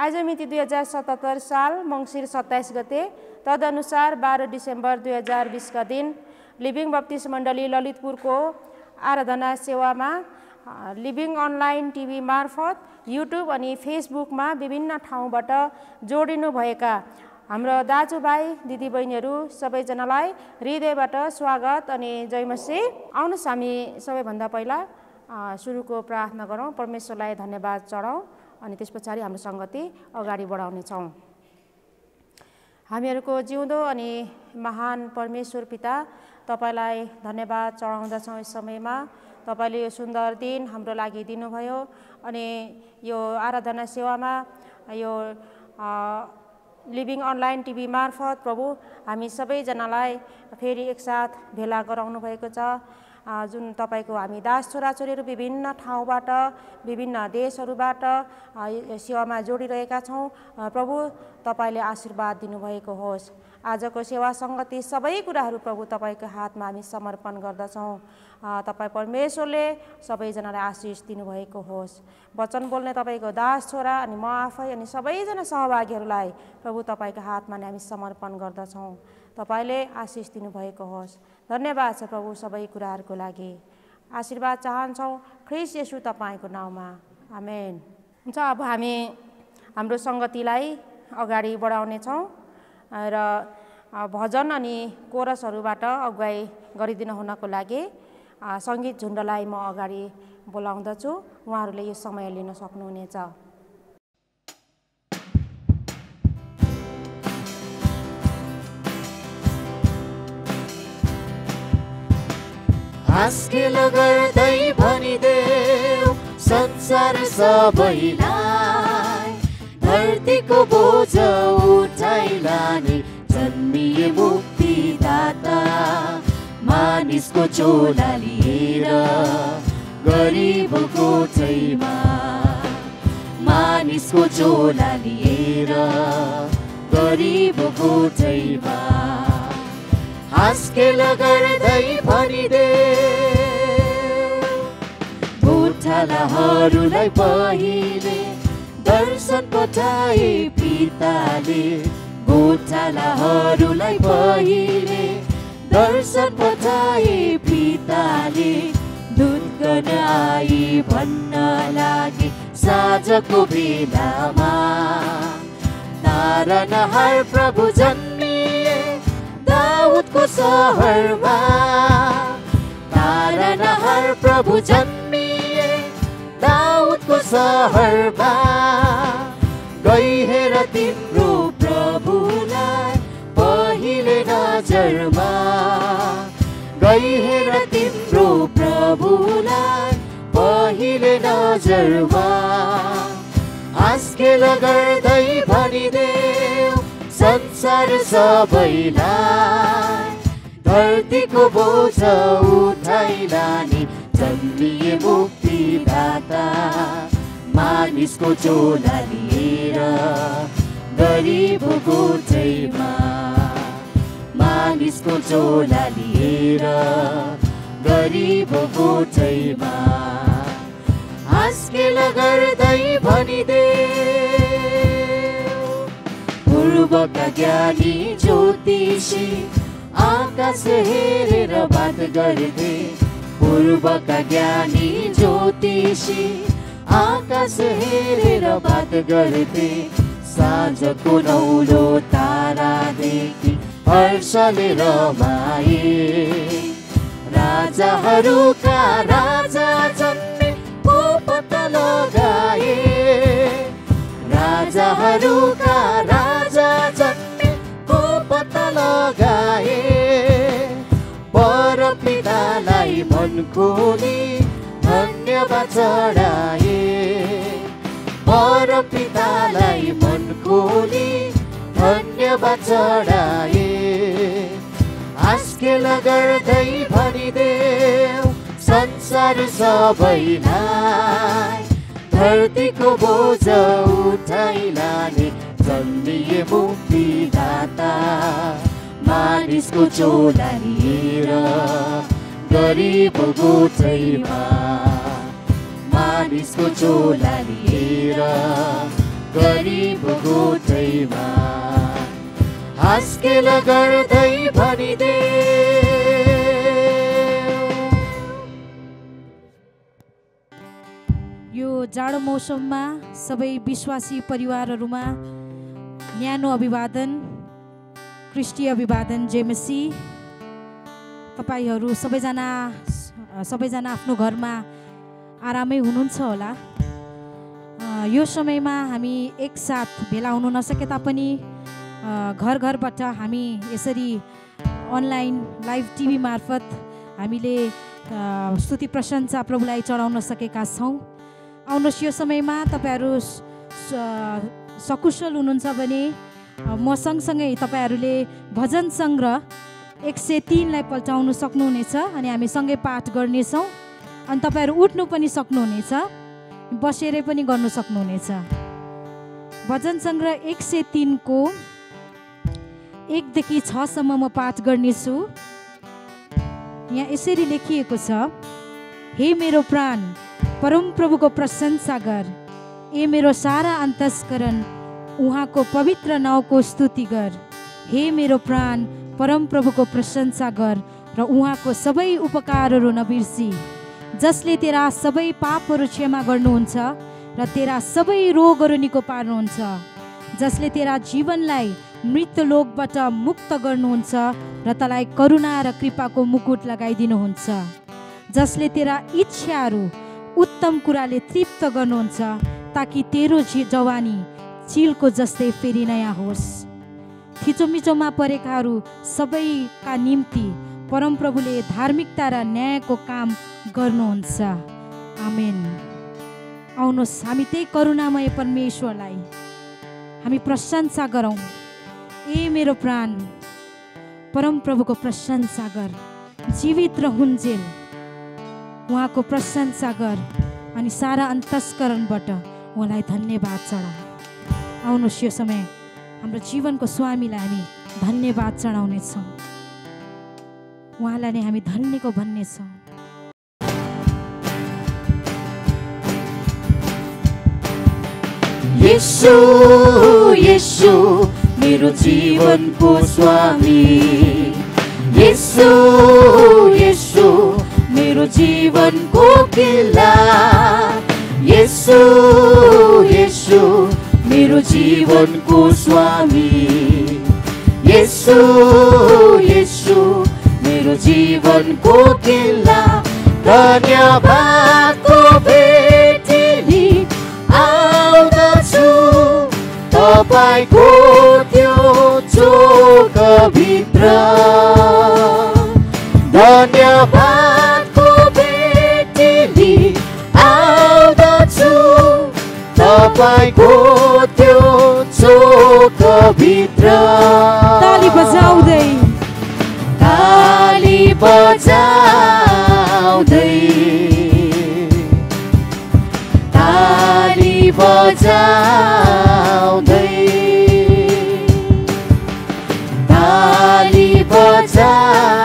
आज मिति 2077 साल मङ्सिर 27 गते, तदनुसार 12 डिसेम्बर 2020 का दिन लिभिङ बप्तिस्ट मण्डली ललितपुरको आराधना सेवामा लिभिङ अनलाइन टिभी मार्फत युट्युब अनि फेसबुकमा विभिन्न ठाउँबाट जोडिनुभएका हाम्रो दाजुभाइ दिदीबहिनीहरू सबैजनालाई हृदयबाट स्वागत अनि जय मसीह। आउनुहोस् हामी सबैभन्दा पहिला सुरुको प्रार्थना गरौँ, परमेश्वरलाई धन्यवाद चढाउँ अनि त्यस पछाडि हाम्रो सङ्गति अगाडि बढाउनेछौँ। हामीहरूको जिउँदो अनि महान परमेश्वर पिता, तपाईँलाई धन्यवाद चढाउँदछौँ। यस समयमा तपाईँले यो सुन्दर दिन हाम्रो लागि दिनुभयो अनि यो आराधना सेवामा यो लिभिङ अनलाइन टिभी मार्फत प्रभु हामी सबैजनालाई फेरि एकसाथ भेला गराउनु भएको छ। जुन तपाईँको हामी दास छोराछोरीहरू विभिन्न ठाउँबाट विभिन्न देशहरूबाट सेवामा जोडिरहेका छौँ। प्रभु तपाईँले आशीर्वाद दिनुभएको होस्। आजको सेवा सङ्गति सबै कुराहरू प्रभु तपाईँको हातमा हामी समर्पण गर्दछौँ। तपाईँ परमेश्वरले सबैजनालाई आशिष दिनुभएको होस्। वचन बोल्ने तपाईँको दास छोरा अनि म आफै अनि सबैजना सहभागीहरूलाई प्रभु तपाईँको हातमा हामी समर्पण गर्दछौँ। तपाईँले आशिष दिनुभएको होस्। धन्यवाद छ प्रभु सबै कुराहरूको लागि। आशीर्वाद चाहन्छौँ ख्रीष्ट येशू तपाईँको नाउँमा, आमेन। हुन्छ, अब हामी हाम्रो सङ्गतिलाई अगाडि बढाउनेछौँ र भजन अनि कोरसहरूबाट अगुवाई गरिदिनु हुनको लागि सङ्गीत झुन्डलाई म अगाडि बोलाउँदछु। उहाँहरूले यो समय लिन सक्नुहुनेछ। हास्खेल गर्दै भनिदेऊ संसार सबैलाई, धरतीको बोझ उठाइ लाने जन्मिए मुक्तिदाता। मानिसको चोला लिएर गरिबको छैमा, मानिसको चोला लिएर गरिबको छैमा। हास्खेल गर्दै भनिदेऊ गोठालाहरूलाई पहिले दर्शन पठाए पिताले, गोठालाहरूलाई पहिले दर्शन पठाए पिताले। दूत गर्न आई भन्न लागे साँझको बेलामा, तारनहार प्रभु जन्मिए दाउदको सहरमा। तारनहार प्रभु जन्मिए दाउदको सहरमा। गई हेर तिम्रो प्रभुलाई पहिले नजरमा, गई हेर तिम्रो प्रभुलाई पहिले नजरमा। हास्खेल गर्दै भनिदेऊ संसार सबैलाई, धरतीको बोझ उठाइ लाने जन्मिए मुक्तिदाता। मानिसको चोला लिएर गरिबको छैमा, मानिसको चोला लिएर गरिबको छैमा। हास्खेल गर्दै भनिदेऊ पूर्वका ज्ञानी ज्योतिषी आकाश हेरेर बात गर्थे। पूर्वका ज्ञानी ज्योतिषी आकाश हेरेर बात गर्थे। साँझको नौलो तारादेखि हर्षले रमाए। राजाहरूका राजा जन्मे को पत्ता लगाए। राजाहरूका राजा जन्मे को पत्ता लगाए। परपितालाई मन खोली धन्यवाद चढाए। परपितालाई मन खोली धन्यवाद चढाए। हास्खेल गर्दै भनिदेऊ संसार सबैलाई, धरतीको बोझ उठाइ लाने जन्मिए मुक्तिदाता। मानिसको चोला लिएर गरिबको छैमा, मानिसको चोला लिएर गरिब गोठैमा हास्केल गर्दै भनिदे। यो जाडो मौसममा सबै विश्वासी परिवारहरूमा न्यानो अभिवादन, क्रिस्टी अभिवादन जेमसी। तपाईहरू सबैजना आफ्नो घरमा आरामै हुनुहुन्छ होला। यो समयमा हामी एकसाथ भेला हुन नसके तापनि घर घरबाट हामी यसरी अनलाइन लाइभ टिभी मार्फत हामीले स्तुति प्रशंसा प्रभुलाई चढाउन सकेका छौँ। आउनुहोस् यो समयमा तपाईँहरू सकुशल हुनुहुन्छ भने म सँगसँगै तपाईँहरूले भजन सङ्ग्रह 103लाई पल्टाउनु सक्नुहुनेछ अनि हामी सँगै पाठ गर्नेछौँ। अनि तपाईँहरू उठ्नु पनि सक्नुहुनेछ, बसेरै पनि गर्नु सक्नुहुनेछ। भजन सङ्ग्रह 103 को 1 देखि 6 सम्म म पाठ गर्नेछु। यहाँ यसरी लेखिएको छ, हे मेरो प्राण परमप्रभुको प्रशंसा गर, ए मेरो सारा अन्तस्करण उहाँको पवित्र नाउँको स्तुति गर। हे मेरो प्राण परमप्रभुको प्रशंसा गर र उहाँको सबै उपकारहरू नबिर्सी, जसले तेरा सबै पापहरू क्षमा गर्नुहुन्छ र तेरा सबै रोगहरू निको पार्नुहुन्छ, जसले तेरा जीवनलाई मृत्यु लोकबाट मुक्त गर्नुहुन्छ र तँलाई करुणा र कृपाको मुकुट लगाइदिनुहुन्छ, जसले तेरा इच्छाहरू उत्तम कुराले तृप्त गर्नुहुन्छ ताकि तेरो जवानी चिलको जस्तै फेरि नयाँ होस्। थिचोमिचोमा परेकाहरू सबैका निम्ति परमप्रभुले धार्मिकता र न्यायको काम गर्नुहुन्छ। आमेन। आउनुहोस् हामी त्यही करुणामय परमेश्वरलाई हामी प्रशंसा गरौँ। ए मेरो प्राण परमप्रभुको प्रशंसा गर, जीवित रहन्जेल उहाँको प्रशंसा गर अनि सारा अन्तस्करणबाट उहाँलाई धन्यवाद चढा। आउनुहोस् यो समय हाम्रो जीवनको स्वामीलाई हामी धन्यवाद चढाउनेछौँ। उहाँलाई नै हामी धन्यको भन्नेछौँ। येशू येशू मेरो जीवनको स्वामी, येशू येशू मेरो जीवनको किल्ला, येशू येशू मेरो जीवनको स्वामी, येशू येशू मेरो जीवनको किल्ला। धन्यवादको भेटिनी आउँदछु तपाईँको त्यो चोकभित्र, धन्यवादको भेटिनी आउँदछु तपाईँको त्यो चोकभित्र। ताली बजाउँदै ताली बजाउँदै ताली बजाउँदै ताली बजाउँदै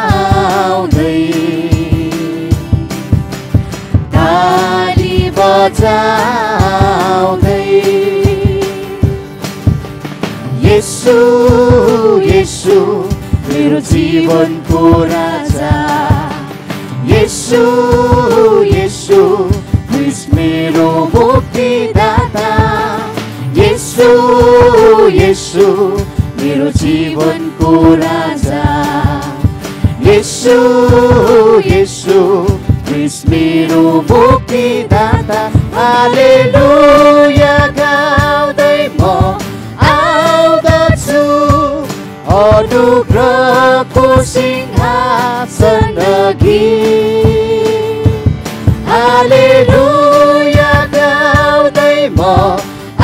ताली बजाउँदै येशू येशू मेरो जीवनको राजा, येशू येशू मेरो मुक्तिदाता, येशू येशू मेरो जीवनको राजा, येशू येशू मेरो मुक्तिदाता। हालेलुया गाउँदै म आउँदछु अनुग्रहको सिंहासन अघि। हालेलुया गाउँदै म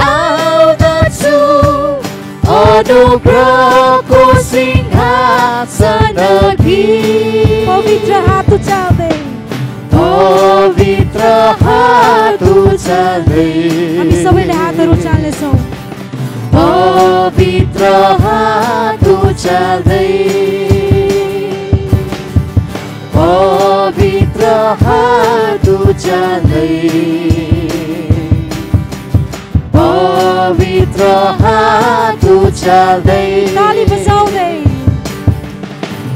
आउँदछु अनुग्रहको सिंहासन अघि। पवित्र हात उचाल्दै पवित्र हात उचाल्दै हामी सबैले हातहरू उचाल्नेछौँ। पवित्र हात उचाल्दै पवित्र हात उचाल्दै पवित्र हात उचाल्दै ताली बजाउँदै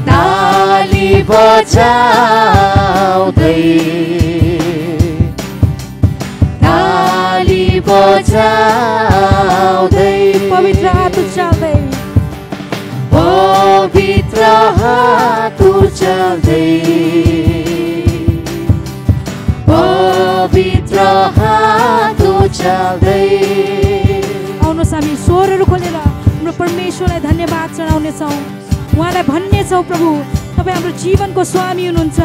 ताली बजाउँदै ताली बजाउँदै पवित्र हात उचाल्दै पवित्र हात उचाल्दै पवित्र हात उचाल्दै आउनुहोस् हामी स्वरहरू खोलेर हाम्रो परमेश्वरलाई धन्यवाद चढाउनेछौँ। उहाँलाई भन्नेछौँ प्रभु तपाईँ हाम्रो जीवनको स्वामी हुनुहुन्छ,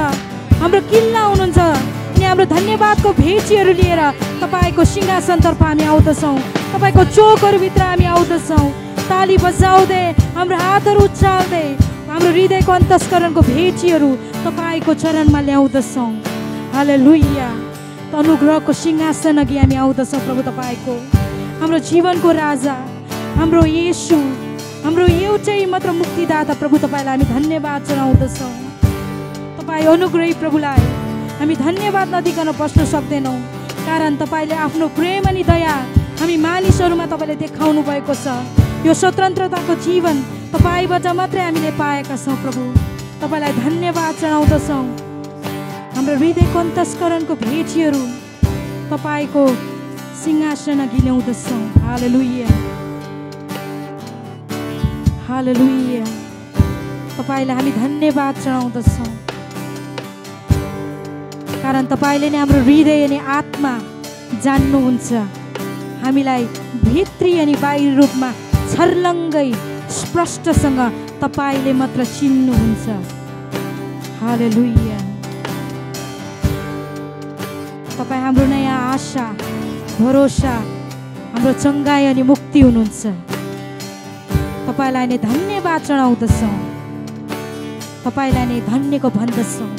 हाम्रो किल्ला हुनुहुन्छ अनि हाम्रो धन्यवादको भेटीहरू लिएर तपाईँको सिंहासनतर्फ हामी आउँदछौँ, तपाईँको चोकहरूभित्र हामी आउँदछौँ। ताली बजाउँदै हाम्रो हातहरू उचाल्दै हाम्रो हृदयको अन्तस्करणको भेटीहरू तपाईँको चरणमा ल्याउँदछौँ। हालेलुया। त अनुग्रहको सिंहासन अघि हामी आउँदछौँ प्रभु तपाईँको, हाम्रो जीवनको राजा, हाम्रो येशू, हाम्रो एउटै मात्र मुक्तिदाता प्रभु तपाईँलाई हामी धन्यवाद चढाउँदछौँ। तपाईँ अनुग्रही प्रभुलाई हामी धन्यवाद नदिकन बस्न सक्दैनौँ, कारण तपाईँले आफ्नो प्रेम अनि दया हामी मानिसहरूमा तपाईँले देखाउनु भएको छ। यो स्वतन्त्रताको जीवन तपाईँबाट मात्रै हामीले पाएका छौँ प्रभु, तपाईँलाई धन्यवाद चढाउँदछौँ। हाम्रो हृदयको अन्तस्करणको भेटीहरू तपाईँको सिंहासन अघि ल्याउँदछौँ। हालेलुया हालेलुया। तपाईँलाई हामी धन्यवाद चढाउँदछौँ, कारण तपाईँले नै हाम्रो हृदय अनि आत्मा जान्नुहुन्छ, हामीलाई भित्री अनि बाहिर रूपमा छर्लङ्गै स्पष्टसँग तपाईँले मात्र चिन्नुहुन्छ। हालेलुया। तपाईँ हाम्रो नयाँ आशा, भरोसा, हाम्रो चङ्गाई अनि मुक्ति हुनुहुन्छ। तपाईँलाई नै धन्यवाद चढाउँदछौँ, तपाईँलाई नै धन्यको भन्दछौँ।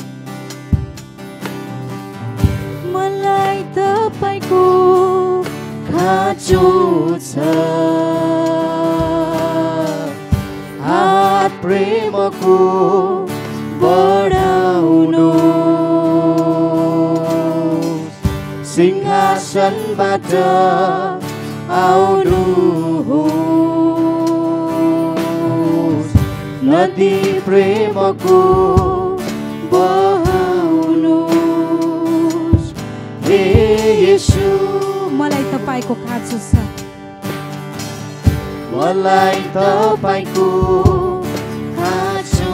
मलाई तपाईँको खाँचो छ, हात प्रेमको बढाउनु, सिंहासनबाट आउनुहोस्, नदी प्रेमको बहाउनुहोस्। हे येशू मलाई तपाईँको खाँचो छ, मलाई तपाईँको खाँचो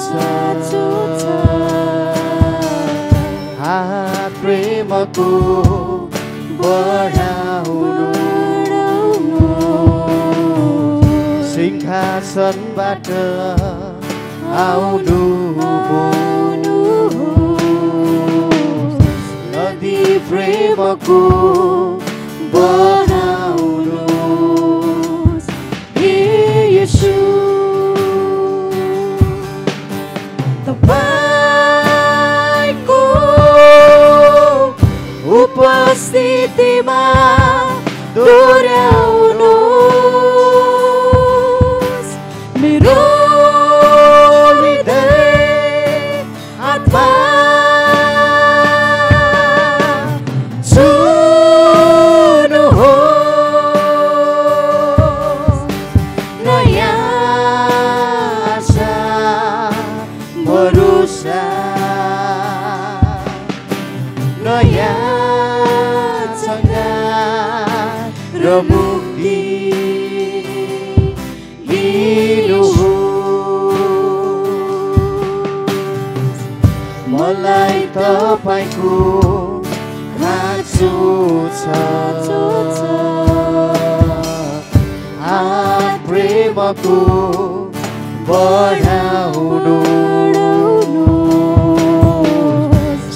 छ, हात प्रेमको बढाउनुहोस्, सिंहासनबाट आउनुहोस्, नदी प्रेमको बढाउनुहोस्। हे येशू तपाईँको उपस्थितिमा दोहोऱ्याउनुहोस्, मेरो हृदय आत्मा छुनुहोस्, नयाँ आशा भरोसा, नयाँ र मुक्ति दिनुहोस्। मलाई तपाईँको खाँचो छ, हात प्रेमको बढाउनुहोस्,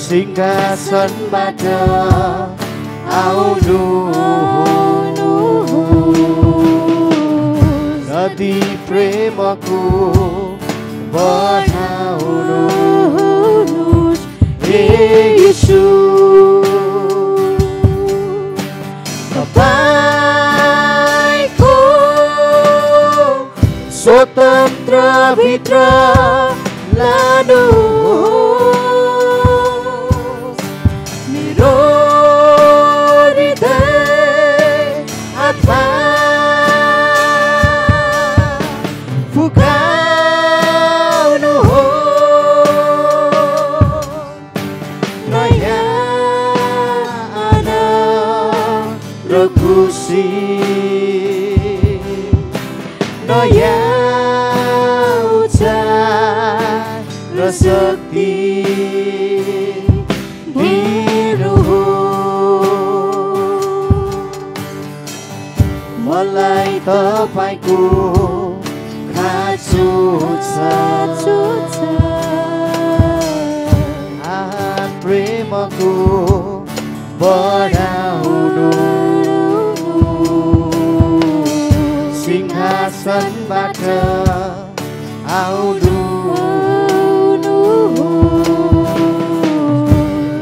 सिंहासनबाट आउनुहोस्, नदी प्रेमको बढाउनुहोस्। हे येशू तपाईँको स्वतन्त्र भित्र लानुहोस्, मेरो हृदय आत्मा र खुसी नयाँ उचार र शक्ति मेरो हो मलाई तपाईको खाँचो छ प्रेमको बढाउनु सिंहासनबाट आउनु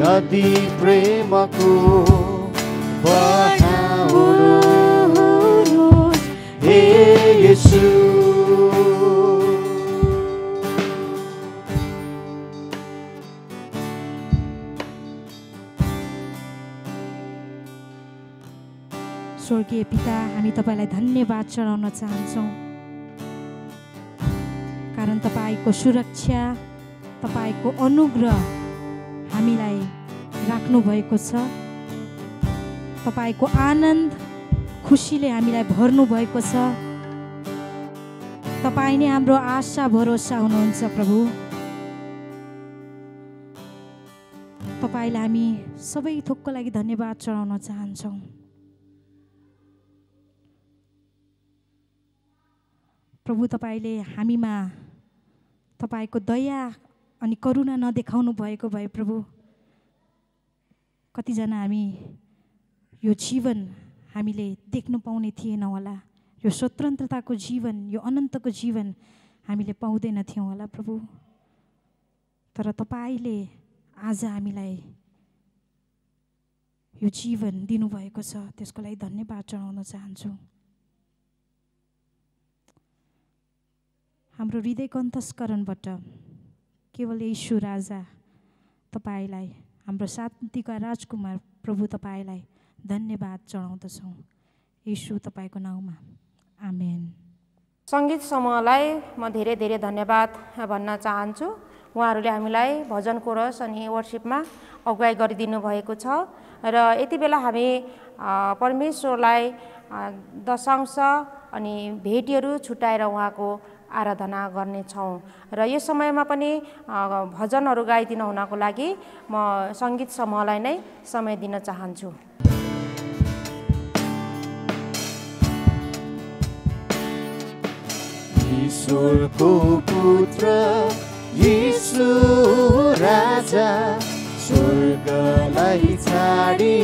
नदी प्रेमको बढाउनु हे येशू स्वर्गीय पिता, हामी तपाईलाई धन्यवाद चढाउन चाहन्छौँ कारण तपाईको सुरक्षा, तपाईको अनुग्रह हामीलाई राख्नु भएको छ। तपाईको आनन्द, खुसीले हामीलाई भर्नु भएको छ। तपाई नै हाम्रो आशा भरोसा हुनुहुन्छ प्रभु। तपाईलाई हामी सबै थोकको लागि धन्यवाद चढाउन चाहन्छौँ। प्रभु, तपाईले हामीमा तपाईको दया अनि करुणा नदेखाउनु भएको भए प्रभु, कतिजना हामी यो जीवन हामीले देख्नु पाउने थिएनौँ होला। यो स्वतन्त्रताको जीवन, यो अनन्तको जीवन हामीले पाउँदैन थियौँ होला प्रभु। तर तपाईले आज हामीलाई यो जीवन दिनुभएको छ, त्यसको लागि धन्यवाद चढाउन चाहन्छु। हाम्रो हृदयको अन्तस्करणबाट केवल येशू राजा तपाईलाई, हाम्रो शान्तिका राजकुमार प्रभु तपाईलाई धन्यवाद चढाउँदछौँ येशू तपाईको नाउँमा, आमेन। सङ्गीत समूहलाई म धेरै धेरै धन्यवाद भन्न चाहन्छु। उहाँहरूले हामीलाई भजन कोरस अनि वर्शिपमा अगुवाई गरिदिनु भएको छ र यति बेला हामी परमेश्वरलाई दशांश अनि भेटीहरू छुट्याएर उहाँको आराधना गर्नेछौँ र यो समयमा पनि भजनहरू गाइदिनु हुनको लागि म सङ्गीत समूहलाई नै समय दिन चाहन्छु। ईश्वरको पुत्र येशू राजा स्वर्गलाई छाडी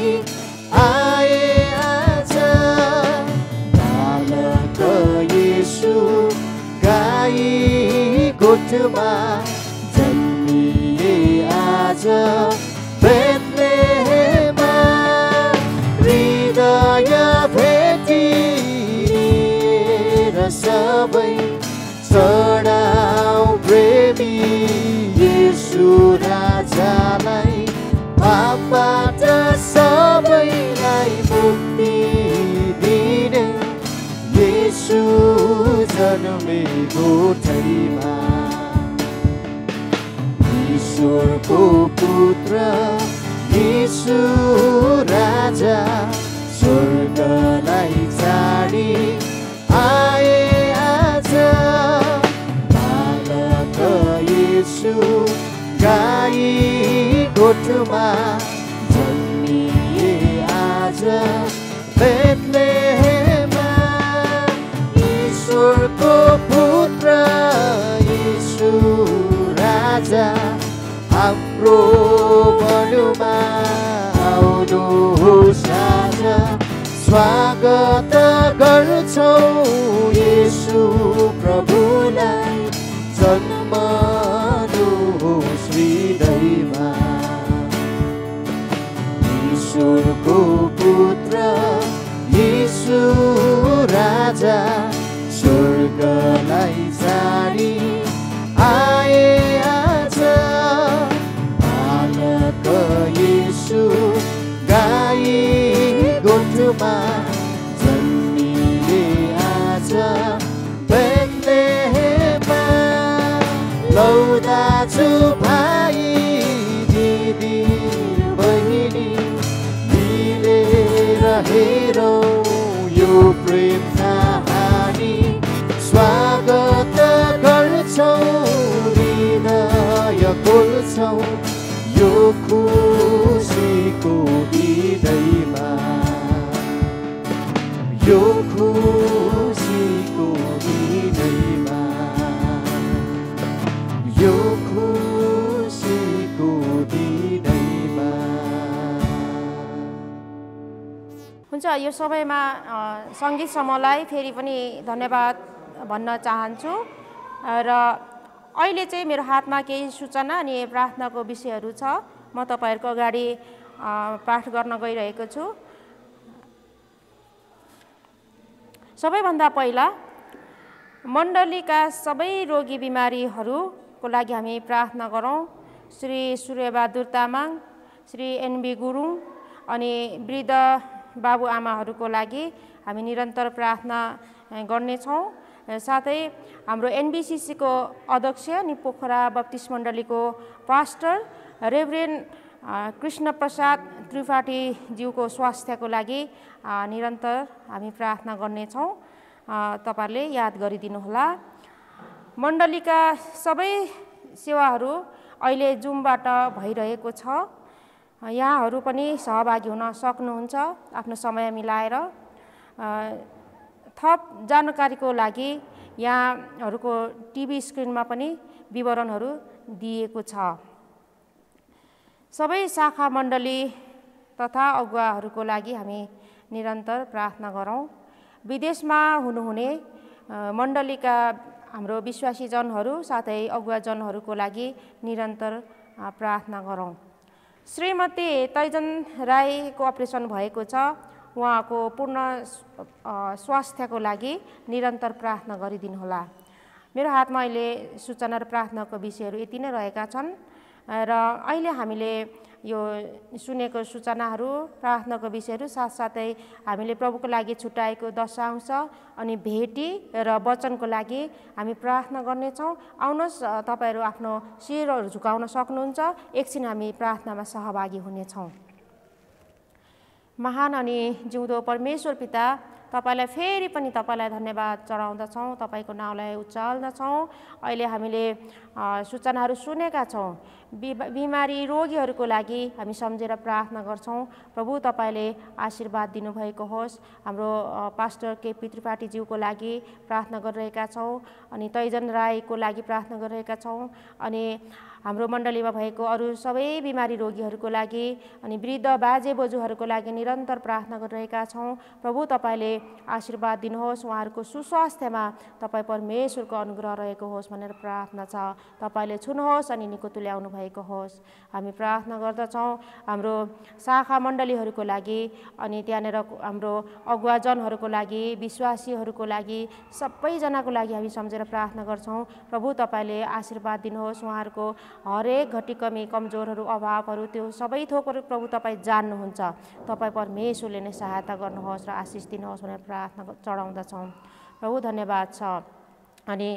आए आज बालक येशू गाई गोठमा जन्मिए आज बेथलेहेममा हृदय भेटिएर सबै चढाऊ प्रेमी येशू राजालाई पापबाट सबैलाई मुक्ति दिने येशू जन्मेको ठाउँमा ईश्वरको पुत्र येशू राजा स्वर्गलाई छाडी आए आज बालक येशू गाई गोठमा जन्मिए आज बेथलेहेममा ईश्वरको पुत्र येशू राजा हाम्रो बलुमा आउनुहोस् आज स्वागत गर्छौँ येशू प्रभुलाई जन्मनुहोस् हृदयमा ईश्वरको पुत्र येशू राजा स्वर्गलाई छाडी आए आज बालक येशू गाई गोठमा जन्मिए आज बेथलेहेममा लौ दाजु भाइ दिदी बहिनी मिलेर हेरौँ यो प्रेम कहानी स्वागत गर्छौँ हृदय खोल्छौँ यो खुसीको हृदयमा यो खुसीको हृदयमा यो खुसीको हृदयमा। हुन्छ, यो समयमा सङ्गीत समूहलाई फेरि पनि धन्यवाद भन्न चाहन्छु र अहिले चाहिँ मेरो हातमा केही सूचना अनि प्रार्थनाको विषयहरू छ। म तपाईँहरूको अगाडि पाठ गर्न गइरहेको छु। सबैभन्दा पहिला मण्डलीका सबै रोगी बिमारीहरूको लागि हामी प्रार्थना गरौँ। श्री सूर्यबहादुर तामाङ, श्री एनबी गुरुङ अनि वृद्ध बाबुआमाहरूको लागि हामी निरन्तर प्रार्थना गर्नेछौँ। साथै हाम्रो एनबिसिसीको अध्यक्ष अनि पोखरा बप्तिस्ट मण्डलीको पास्टर रेभरेन्ड कृष्ण प्रसाद त्रिपाठीज्यूको स्वास्थ्यको लागि निरन्तर हामी प्रार्थना गर्नेछौँ। तपाईँहरूले याद गरिदिनुहोला। मण्डलीका सबै सेवाहरू अहिले जुमबाट भइरहेको छ। यहाँहरू पनि सहभागी हुन सक्नुहुन्छ आफ्नो समय मिलाएर। थप जानकारीको लागि यहाँहरूको टिभी स्क्रिनमा पनि विवरणहरू दिएको छ। सबै शाखा मण्डली तथा अगुवाहरूको लागि हामी निरन्तर प्रार्थना गरौँ। विदेशमा हुनुहुने मण्डलीका हाम्रो विश्वासीजनहरू साथै अगुवाजनहरूको लागि निरन्तर प्रार्थना गरौँ। श्रीमती तैजन राईको अपरेसन भएको छ। उहाँको पूर्ण स्वास्थ्यको लागि निरन्तर प्रार्थना गरिदिनुहोला। मेरो हातमा अहिले सूचना र प्रार्थनाको विषयहरू यति नै रहेका छन् र अहिले हामीले यो सुनेको सूचनाहरू प्रार्थनाको विषयहरू साथसाथै हामीले प्रभुको लागि छुट्याएको दशांश अनि भेटी र वचनको लागि हामी प्रार्थना गर्नेछौँ। आउनुहोस्, तपाईँहरू आफ्नो शिरहरू झुकाउन सक्नुहुन्छ। एकछिन हामी प्रार्थनामा सहभागी हुनेछौँ। महान अनि जिउँदो परमेश्वर पिता, तपाईँलाई फेरि पनि तपाईँलाई धन्यवाद चढाउँदछौँ, तपाईँको नाउँलाई उचाल्दछौँ। अहिले हामीले सूचनाहरू सुनेका छौँ। बिमारी रोगीहरूको लागि हामी सम्झेर प्रार्थना गर्छौँ। प्रभु तपाईँले आशीर्वाद दिनुभएको होस्। हाम्रो पास्टर केपी त्रिपाठीज्यूको लागि प्रार्थना गरिरहेका छौँ अनि तैजन राईको लागि प्रार्थना गरिरहेका छौँ अनि हाम्रो मण्डलीमा भएको अरू सबै बिमारी रोगीहरूको लागि अनि वृद्ध बाजे बोजूहरूको लागि निरन्तर प्रार्थना गरिरहेका छौँ। प्रभु तपाईँले आशीर्वाद दिनुहोस्। उहाँहरूको सुस्वास्थ्यमा तपाईँ परमेश्वरको अनुग्रह रहेको होस् भनेर प्रार्थना छ। तपाईँले छुनुहोस् अनि निको तुल्याउनु भएको होस्। हामी प्रार्थना गर्दछौँ हाम्रो शाखा मण्डलीहरूको लागि अनि त्यहाँनिर हाम्रो अगुवाजनहरूको लागि, विश्वासीहरूको लागि, सबैजनाको लागि हामी सम्झेर प्रार्थना गर्छौँ। प्रभु तपाईँले आशीर्वाद दिनुहोस्। उहाँहरूको हरेक घटी कमी, कमजोरहरू, अभावहरू, त्यो सबै थोकहरू प्रभु तपाईँ जान्नुहुन्छ। तपाईँ परमेश्वरले नै सहायता गर्नुहोस् र आशिष दिनुहोस् भनेर प्रार्थना चढाउँदछौँ। प्रभु धन्यवाद छ। अनि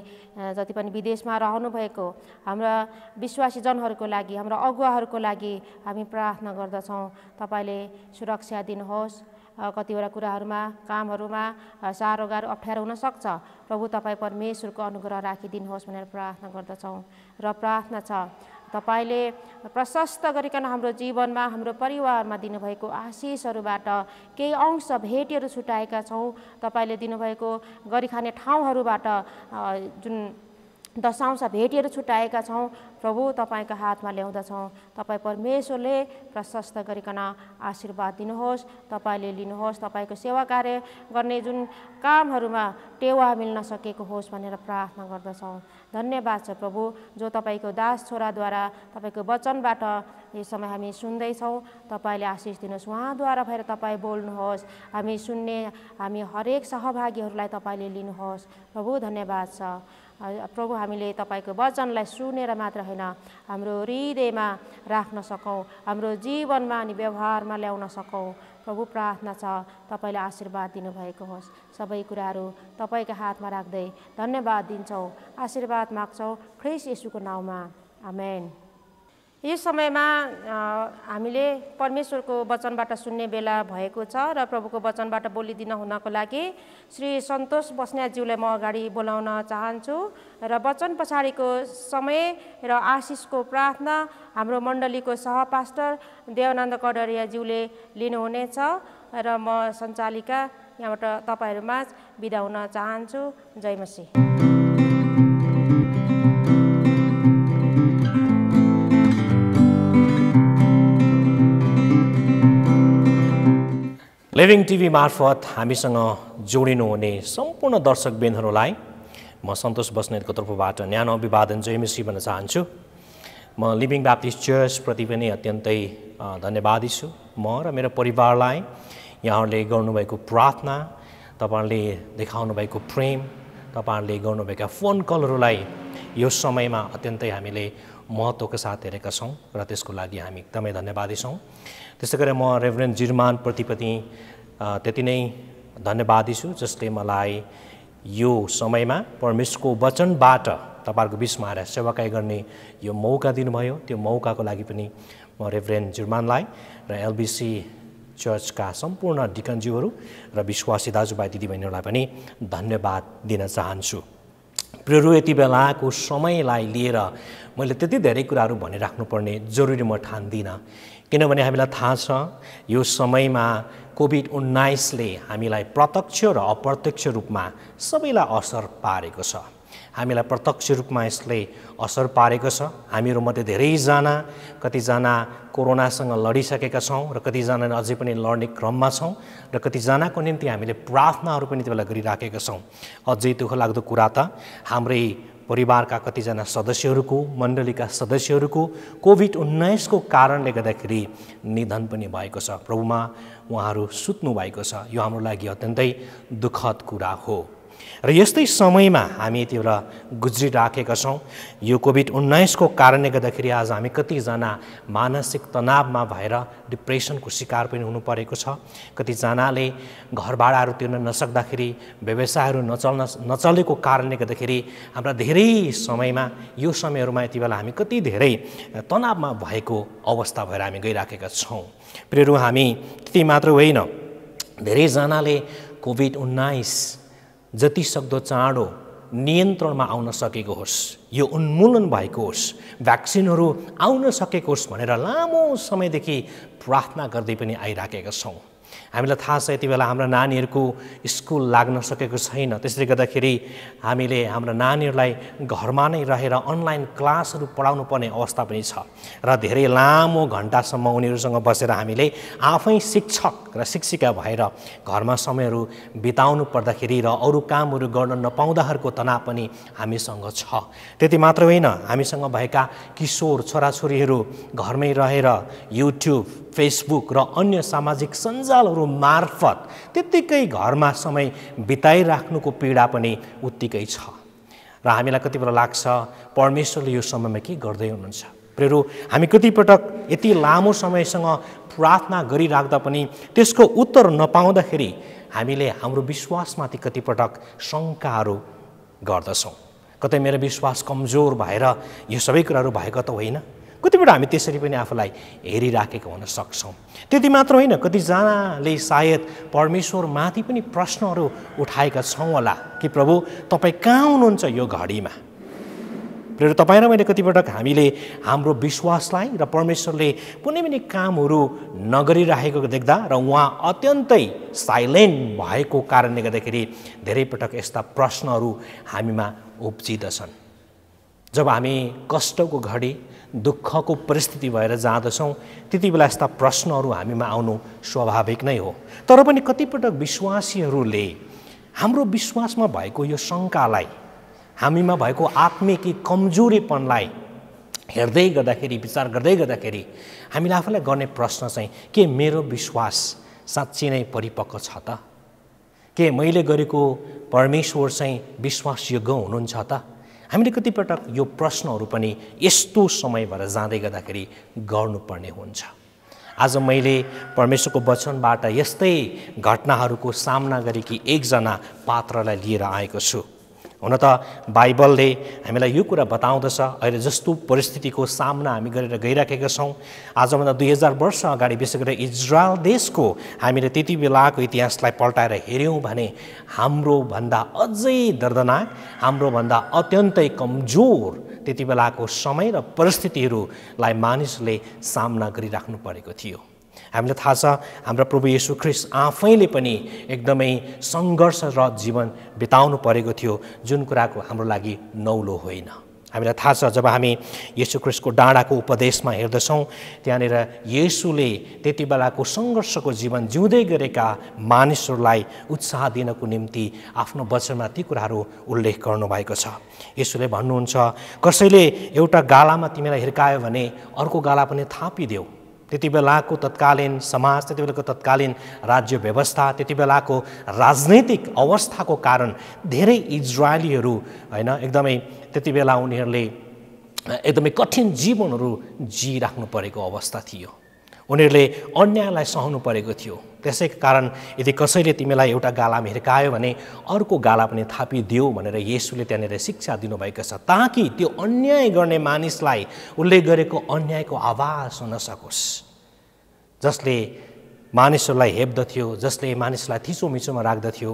जति पनि विदेशमा रहनुभएको हाम्रा विश्वासीजनहरूको लागि, हाम्रा अगुवाहरूको लागि हामी प्रार्थना गर्दछौँ। तपाईँले सुरक्षा दिनुहोस्। कतिवटा कुराहरूमा, कामहरूमा साह्रो गाह्रो अप्ठ्यारो हुनसक्छ। प्रभु तपाईँ परमेश्वरको अनुग्रह राखिदिनुहोस् भनेर प्रार्थना गर्दछौँ र प्रार्थना छ तपाईँले प्रशस्त गरिकन हाम्रो जीवनमा, हाम्रो परिवारमा दिनुभएको आशिषहरूबाट केही अंश भेटीहरू छुटाएका छौँ। तपाईँले दिनुभएको गरिखाने ठाउँहरूबाट जुन दशांश भेटीहरू छुटाएका छौँ, प्रभु तपाईँको हातमा ल्याउँदछौँ। तपाईँ परमेश्वरले प्रशस्त गरिकन आशीर्वाद दिनुहोस्। तपाईँले लिनुहोस्। तपाईँको सेवा कार्य गर्ने जुन कामहरूमा टेवा मिल्न सकेको होस् भनेर प्रार्थना गर्दछौँ। धन्यवाद छ प्रभु, जो तपाईँको दास छोराद्वारा तपाईँको वचनबाट यो समय हामी सुन्दैछौँ। तपाईँले आशिष दिनुहोस्। उहाँद्वारा भएर तपाईँ बोल्नुहोस्। हामी सुन्ने, हामी हरेक सहभागीहरूलाई तपाईँले लिनुहोस्। प्रभु धन्यवाद छ प्रभु, हामीले तपाईँको वचनलाई सुनेर मात्र होइन, हाम्रो हृदयमा राख्न सकौँ, हाम्रो जीवनमा अनि व्यवहारमा ल्याउन सकौँ। प्रभु प्रार्थना छ तपाईँले आशीर्वाद दिनुभएको होस्। सबै कुराहरू तपाईँको हातमा राख्दै धन्यवाद दिन्छौँ, आशीर्वाद माग्छौँ ख्रीष्ट येशूको नाउँमा, आमेन। यस समयमा हामीले परमेश्वरको वचनबाट सुन्ने बेला भएको छ र प्रभुको वचनबाट बोलिदिन हुनको लागि श्री सन्तोष बस्नेतज्यूलाई म अगाडि बोलाउन चाहन्छु र वचन पछाडिको समय र आशिषको प्रार्थना हाम्रो मण्डलीको सहपास्टर देवानन्द कडारियाज्यूले लिनुहुनेछ र म सञ्चालिका यहाँबाट तपाईँहरूमा बिदा हुन चाहन्छु। जय मसीह। लिभिङ टिभी मार्फत हामीसँग जोडिनुहुने सम्पूर्ण दर्शकबिनहरूलाई म सन्तोष बस्नेतको तर्फबाट न्यानो अभिवादन जय मसीह भन्न चाहन्छु। म लिभिङ ब्याप्टिस्ट चर्चप्रति पनि अत्यन्तै धन्यवादी छु। म र मेरो परिवारलाई यहाँहरूले गर्नुभएको प्रार्थना, तपाईँहरूले देखाउनु भएको प्रेम, तपाईँहरूले गर्नुभएका फोन कलहरूलाई यो समयमा अत्यन्तै हामीले महत्त्वका साथ हेरेका छौँ र त्यसको लागि हामी एकदमै धन्यवादी छौँ। त्यसै गरी म रेभरेन्ड जिर्मानप्रति पनि त्यति नै धन्यवादी छु, जसले मलाई यो समयमा परमेश्वरको वचनबाट तपाईँहरूको बिचमा आएर सेवाकाई गर्ने यो मौका दिनुभयो। त्यो मौकाको लागि पनि म रेभरेन्ड जिर्मानलाई र एलबिसी चर्चका सम्पूर्ण डिकनज्यूहरू र विश्वासी दाजुभाइ दिदीबहिनीहरूलाई पनि धन्यवाद दिन चाहन्छु। प्रियहरू, यति बेलाको समयलाई लिएर मैले त्यति धेरै कुराहरू भनिराख्नुपर्ने जरुरी म ठान्दिनँ, किनभने हामीलाई थाहा छ यो समयमा कोभिड-19ले हामीलाई प्रत्यक्ष र अप्रत्यक्ष रूपमा सबैलाई असर पारेको छ। हामीलाई प्रत्यक्ष रूपमा यसले असर पारेको छ। हामीहरूमध्ये धेरैजना, कतिजना कोरोनासँग लडिसकेका छौँ र कतिजना अझै पनि लड्ने क्रममा छौँ र कतिजनाको निम्ति हामीले प्रार्थनाहरू पनि त्यो बेला गरिराखेका छौँ। अझै दुःख लाग्दो कुरा त हाम्रै परिवारका कतिजना सदस्यहरूको, मण्डलीका सदस्यहरूको कोभिड-19को कारणले गर्दाखेरि निधन पनि भएको छ। प्रभुमा उहाँहरू सुत्नु भएको छ। यो हाम्रो लागि अत्यन्तै दुःखद कुरा हो र यस्तै समयमा हामी यति बेला गुज्रिराखेका छौँ। यो कोभिड-19को कारणले गर्दाखेरि आज हामी कतिजना मानसिक तनावमा भएर डिप्रेसनको शिकार पनि हुनु परेको छ। कतिजनाले घर भाडाहरू तिर्न नसक्दाखेरि, व्यवसायहरू नचलेको कारणले गर्दाखेरि हाम्रा धेरै समयमा यो समयहरूमा यति बेला हामी कति धेरै तनावमा भएको अवस्था भएर हामी गइराखेका छौँ। प्रियहरू, हामी त्यति मात्र होइन, धेरैजनाले कोभिड-19 जति सक्दो चाँडो नियन्त्रणमा आउन सकेको होस्, यो उन्मूलन भएको होस्, भ्याक्सिनहरू आउन सकेको होस् भनेर लामो समयदेखि प्रार्थना गर्दै पनि आइराखेका छौँ। हामीलाई थाहा छ यति बेला हाम्रा नानीहरूको स्कुल लाग्न सकेको छैन। त्यसले गर्दाखेरि हामीले हाम्रा नानीहरूलाई घरमा नै रहेर अनलाइन क्लासहरू पढाउनु पर्ने अवस्था पनि छ र धेरै लामो घन्टासम्म उनीहरूसँग बसेर हामीले आफै शिक्षक र शिक्षिका भएर घरमा समयहरू बिताउनु पर्दाखेरि र अरू कामहरू गर्न नपाउँदाहरूको तनाव पनि हामीसँग छ। त्यति मात्र होइन, हामीसँग भएका किशोर छोराछोरीहरू घरमै रहेर युट्युब, फेसबुक र अन्य सामाजिक सञ्जालहरू मार्फत त्यत्तिकै घरमा समय बिताइराख्नुको पीडा पनि उत्तिकै छ र हामीलाई कति बेला लाग्छ परमेश्वरले यो समयमा के गर्दै हुनुहुन्छ। प्रियहरू, हामी कतिपटक यति लामो समयसँग प्रार्थना गरिराख्दा पनि त्यसको उत्तर नपाउँदाखेरि हामीले हाम्रो विश्वासमाथि कतिपटक शङ्काहरू गर्दछौँ। कतै मेरो विश्वास कमजोर भएर यो सबै कुराहरू भएको त होइन। कतिपल्ट हामी त्यसरी पनि आफूलाई हेरिराखेको हुन सक्छौँ। त्यति मात्र होइन, कतिजनाले सायद परमेश्वरमाथि पनि प्रश्नहरू उठाएका छौँ होला कि प्रभु तपाईँ कहाँ हुनुहुन्छ यो घडीमा। प्रिय तपाईँ र मैले कतिपटक हामीले हाम्रो विश्वासलाई र परमेश्वरले कुनै पनि कामहरू नगरिरहेको देख्दा र उहाँ अत्यन्तै साइलेन्ट भएको कारणले गर्दाखेरि धेरै पटक यस्ता प्रश्नहरू हामीमा उब्जिँदछन्। जब हामी कष्टको घडी, दुःखको परिस्थिति भएर जाँदछौँ, त्यति बेला यस्ता प्रश्नहरू हामीमा आउनु स्वाभाविक नै हो। तर पनि कतिपटक विश्वासीहरूले हाम्रो विश्वासमा भएको यो शङ्कालाई, हामीमा भएको आत्मिक कमजोरीपनलाई हेर्दै गर्दाखेरि, विचार गर्दै गर्दाखेरि हामीले आफूलाई गर्ने प्रश्न चाहिँ के मेरो विश्वास साँच्चै नै परिपक्व छ त? के मैले गरेको परमेश्वर चाहिँ विश्वासयोग्य हुनुहुन्छ त? हामीले कतिपटक यो प्रश्नहरू पनि यस्तो समय भएर जाँदै गर्दाखेरि गर्नुपर्ने हुन्छ। आज मैले परमेश्वरको वचनबाट यस्तै घटनाहरूको सामना गरेकी एकजना पात्रलाई लिएर आएको छु। हुन त बाइबलले हामीलाई यो कुरा बताउँदछ अहिले जस्तो परिस्थितिको सामना हामी गरेर गइराखेका छौँ। आजभन्दा 2000 वर्ष अगाडि विशेष गरेर इजरायल देशको हामीले त्यति बेलाको इतिहासलाई पल्टाएर हेऱ्यौँ भने हाम्रोभन्दा अझै दर्दनाक, हाम्रोभन्दा अत्यन्तै कमजोर त्यति बेलाको समय र परिस्थितिहरूलाई मानिसले सामना गरिराख्नु परेको थियो। हामीलाई थाहा छ हाम्रो प्रभु येशू ख्रीष्ट आफैले पनि एकदमै सङ्घर्षरत जीवन बिताउनु परेको थियो, जुन कुराको हाम्रो लागि नौलो होइन। हामीलाई थाहा छ जब हामी येशू ख्रीष्टको डाँडाको उपदेशमा हेर्दछौँ त्यहाँनिर येशूले त्यति बेलाको सङ्घर्षको जीवन जिउँदै गरेका मानिसहरूलाई उत्साह दिनको निम्ति आफ्नो वचनमा ती कुराहरू उल्लेख गर्नुभएको छ। येशूले भन्नुहुन्छ कसैले एउटा गालामा तिमीलाई हिर्कायो भने अर्को गाला पनि थापिदेऊ। त्यति बेलाको तत्कालीन समाज, त्यति बेलाको तत्कालीन राज्य व्यवस्था, त्यति बेलाको राजनैतिक अवस्थाको कारण धेरै इजरायलीहरू होइन एकदमै त्यति बेला उनीहरूले एकदमै कठिन जीवनहरू जिइराख्नु परेको अवस्था थियो। उनीहरूले अन्यायलाई सहनु परेको थियो। त्यसैको कारण यदि कसैले तिमीलाई एउटा गालामा हिर्कायो भने अर्को गाला पनि थापिदेऊ भनेर येशूले त्यहाँनिर शिक्षा दिनुभएको छ, ताकि त्यो अन्याय गर्ने मानिसलाई उसले गरेको अन्यायको आवाज हुन सकोस्। जसले मानिसहरूलाई हेप्दथ्यो, जसले मानिसलाई थिचोमिचोमा राख्दथ्यो,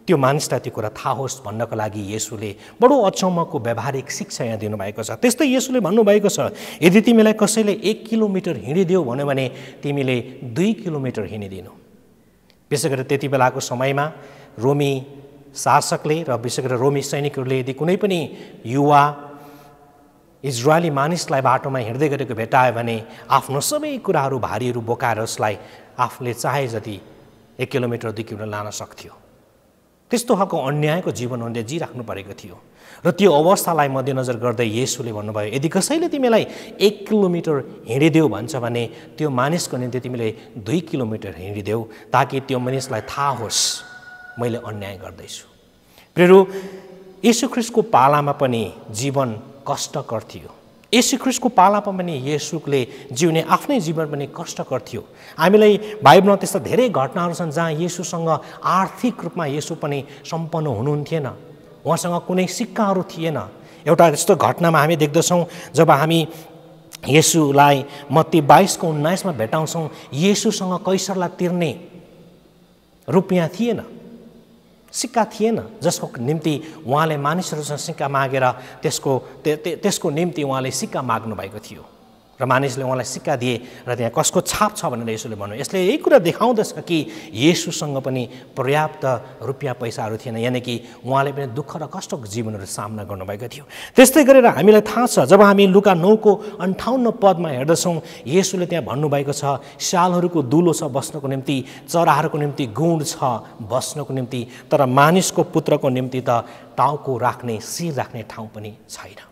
त्यो मानिसलाई त्यो कुरा थाहा होस् भन्नको लागि येशूले बडो अचम्मको व्यावहारिक शिक्षा यहाँ दिनुभएको छ। त्यस्तै येशूले भन्नुभएको छ यदि तिमीलाई कसैले 1 किलोमिटर हिँडिदेऊ भन्यो भने तिमीले 2 किलोमिटर हिँडिदिनु। विशेष गरेर त्यति बेलाको समयमा रोमी शासकले र विशेष गरेर रोमी सैनिकहरूले यदि कुनै पनि युवा इजरायली मानिसलाई बाटोमा हिँड्दै गरेको भेटायो भने आफ्नो सबै कुराहरू भारीहरू बोकाएर उसलाई आफूले चाहे जति 1 किलोमिटर 2 किलोमिटर लान सक्थ्यो। त्यस्तो खालको अन्यायको जीवन उनले जिराख्नु परेको थियो र त्यो अवस्थालाई मध्यनजर गर्दै येशूले भन्नुभयो यदि कसैले तिमीलाई 1 किलोमिटर हिँडिदेऊ भन्छ भने त्यो मानिसको निम्ति तिमीले 2 किलोमिटर हिँडिदेऊ, ताकि त्यो मानिसलाई थाहा होस् मैले अन्याय गर्दैछु। प्रियहरू, येशू ख्रीष्टको पालामा पनि जीवन कष्टकर थियो। येशू ख्रीष्टको पालामा पनि येशूले जिउने आफ्नै जीवन पनि कष्टकर थियो। हामीलाई बाइबलमा त्यस्ता धेरै घटनाहरू छन् जहाँ येशूसँग आर्थिक रूपमा येशू पनि सम्पन्न हुनुहुन्थेन, उहाँसँग कुनै सिक्काहरू थिएन। एउटा यस्तो घटनामा हामी देख्दछौँ जब हामी येशूलाई मत्ती 22:19 भेटाउँछौँ, येशूसँग कैसरलाई तिर्ने रुपियाँ थिएन, सिक्का थिएन, जसको निम्ति उहाँले मानिसहरूसँग सिक्का मागेर त्यसको निम्ति उहाँले सिक्का माग्नु भएको थियो र मानिसले उहाँलाई सिक्का दिए र त्यहाँ कसको छाप छ भनेर येशूले भन्नु। यसले यही कुरा देखाउँदछ कि येशूसँग पनि पर्याप्त रुपियाँ पैसाहरू थिएन, यानि कि उहाँले पनि दुःख र कष्टको जीवनहरू सामना गर्नुभएको थियो। त्यस्तै गरेर हामीलाई थाहा छ जब हामी लुका 9:58 हेर्दछौँ येशूले त्यहाँ भन्नुभएको छ स्यालहरूको दुलो छ बस्नको निम्ति, चराहरूको निम्ति गुण छ बस्नको निम्ति, तर मानिसको पुत्रको निम्ति त टाउको राख्ने शिर राख्ने ठाउँ पनि छैन।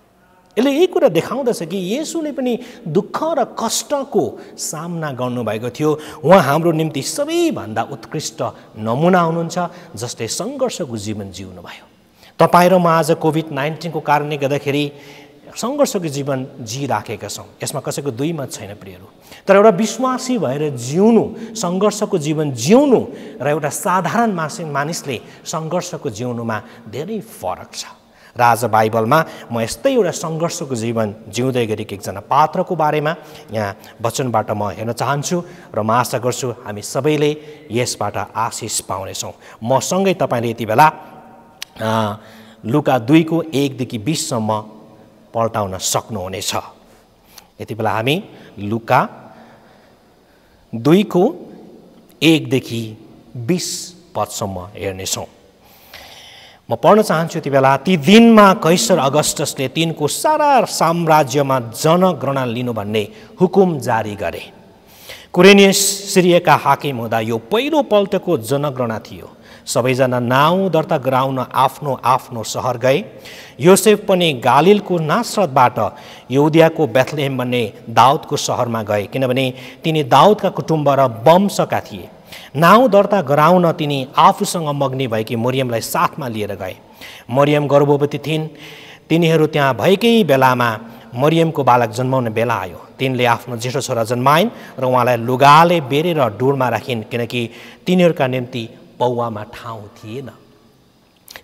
यसले यही कुरा देखाउँदछ कि येशूले पनि दुःख र कष्टको सामना गर्नुभएको थियो। उहाँ हाम्रो निम्ति सबैभन्दा उत्कृष्ट नमुना हुनुहुन्छ जसले सङ्घर्षको जीवन जिउनुभयो। तपाईँ र म आज कोभिड-19 को कारणले गर्दाखेरि सङ्घर्षको जीवन जिइराखेका छौँ, यसमा कसैको दुई मत छैन प्रियहरू। तर एउटा विश्वासी भएर जिउनु, सङ्घर्षको जीवन जिउनु र एउटा साधारण मानिसले सङ्घर्षको जिउनुमा धेरै फरक छ। र आज बाइबलमा म यस्तै एउटा सङ्घर्षको जीवन जिउँदै गरेको एकजना पात्रको बारेमा यहाँ वचनबाट म हेर्न चाहन्छु र म आशा गर्छु हामी सबैले यसबाट आशिष पाउनेछौँ। मसँगै तपाईँले यति बेला लुका 2:1-20 पल्टाउन सक्नुहुनेछ। यति बेला हामी लुका 2:1-20 हेर्नेछौँ। म पढ्न चाहन्छु यति बेला। ती दिनमा कैसर अगस्टसले तिनको सारा साम्राज्यमा जनगणना लिनु भन्ने हुकुम जारी गरे। कुरेनियस सिरियाका हाकिम हुँदा यो पहिलो पल्टको जनगणना थियो। सबैजना नाउँ दर्ता गराउन आफ्नो आफ्नो सहर गए। योसेफ पनि गालिलको नासरतबाट यहुदियाको बेथलेहेम भन्ने दाउदको सहरमा गए, किनभने तिनी दाउदका कुटुम्ब र वंशका थिए। नाउँ दर्ता गराउन तिनी आफूसँग मग्नी भएकी मरियमलाई साथमा लिएर गए। मरियम गर्भवती थिइन्। तिनीहरू त्यहाँ भएकै बेलामा मरियमको बालक जन्माउने बेला आयो। तिनले आफ्नो जेठो छोरा जन्माइन् र उहाँलाई लुगाले बेरेर डुरमा राखिन्, किनकि तिनीहरूका निम्ति पौवामा ठाउँ थिएन।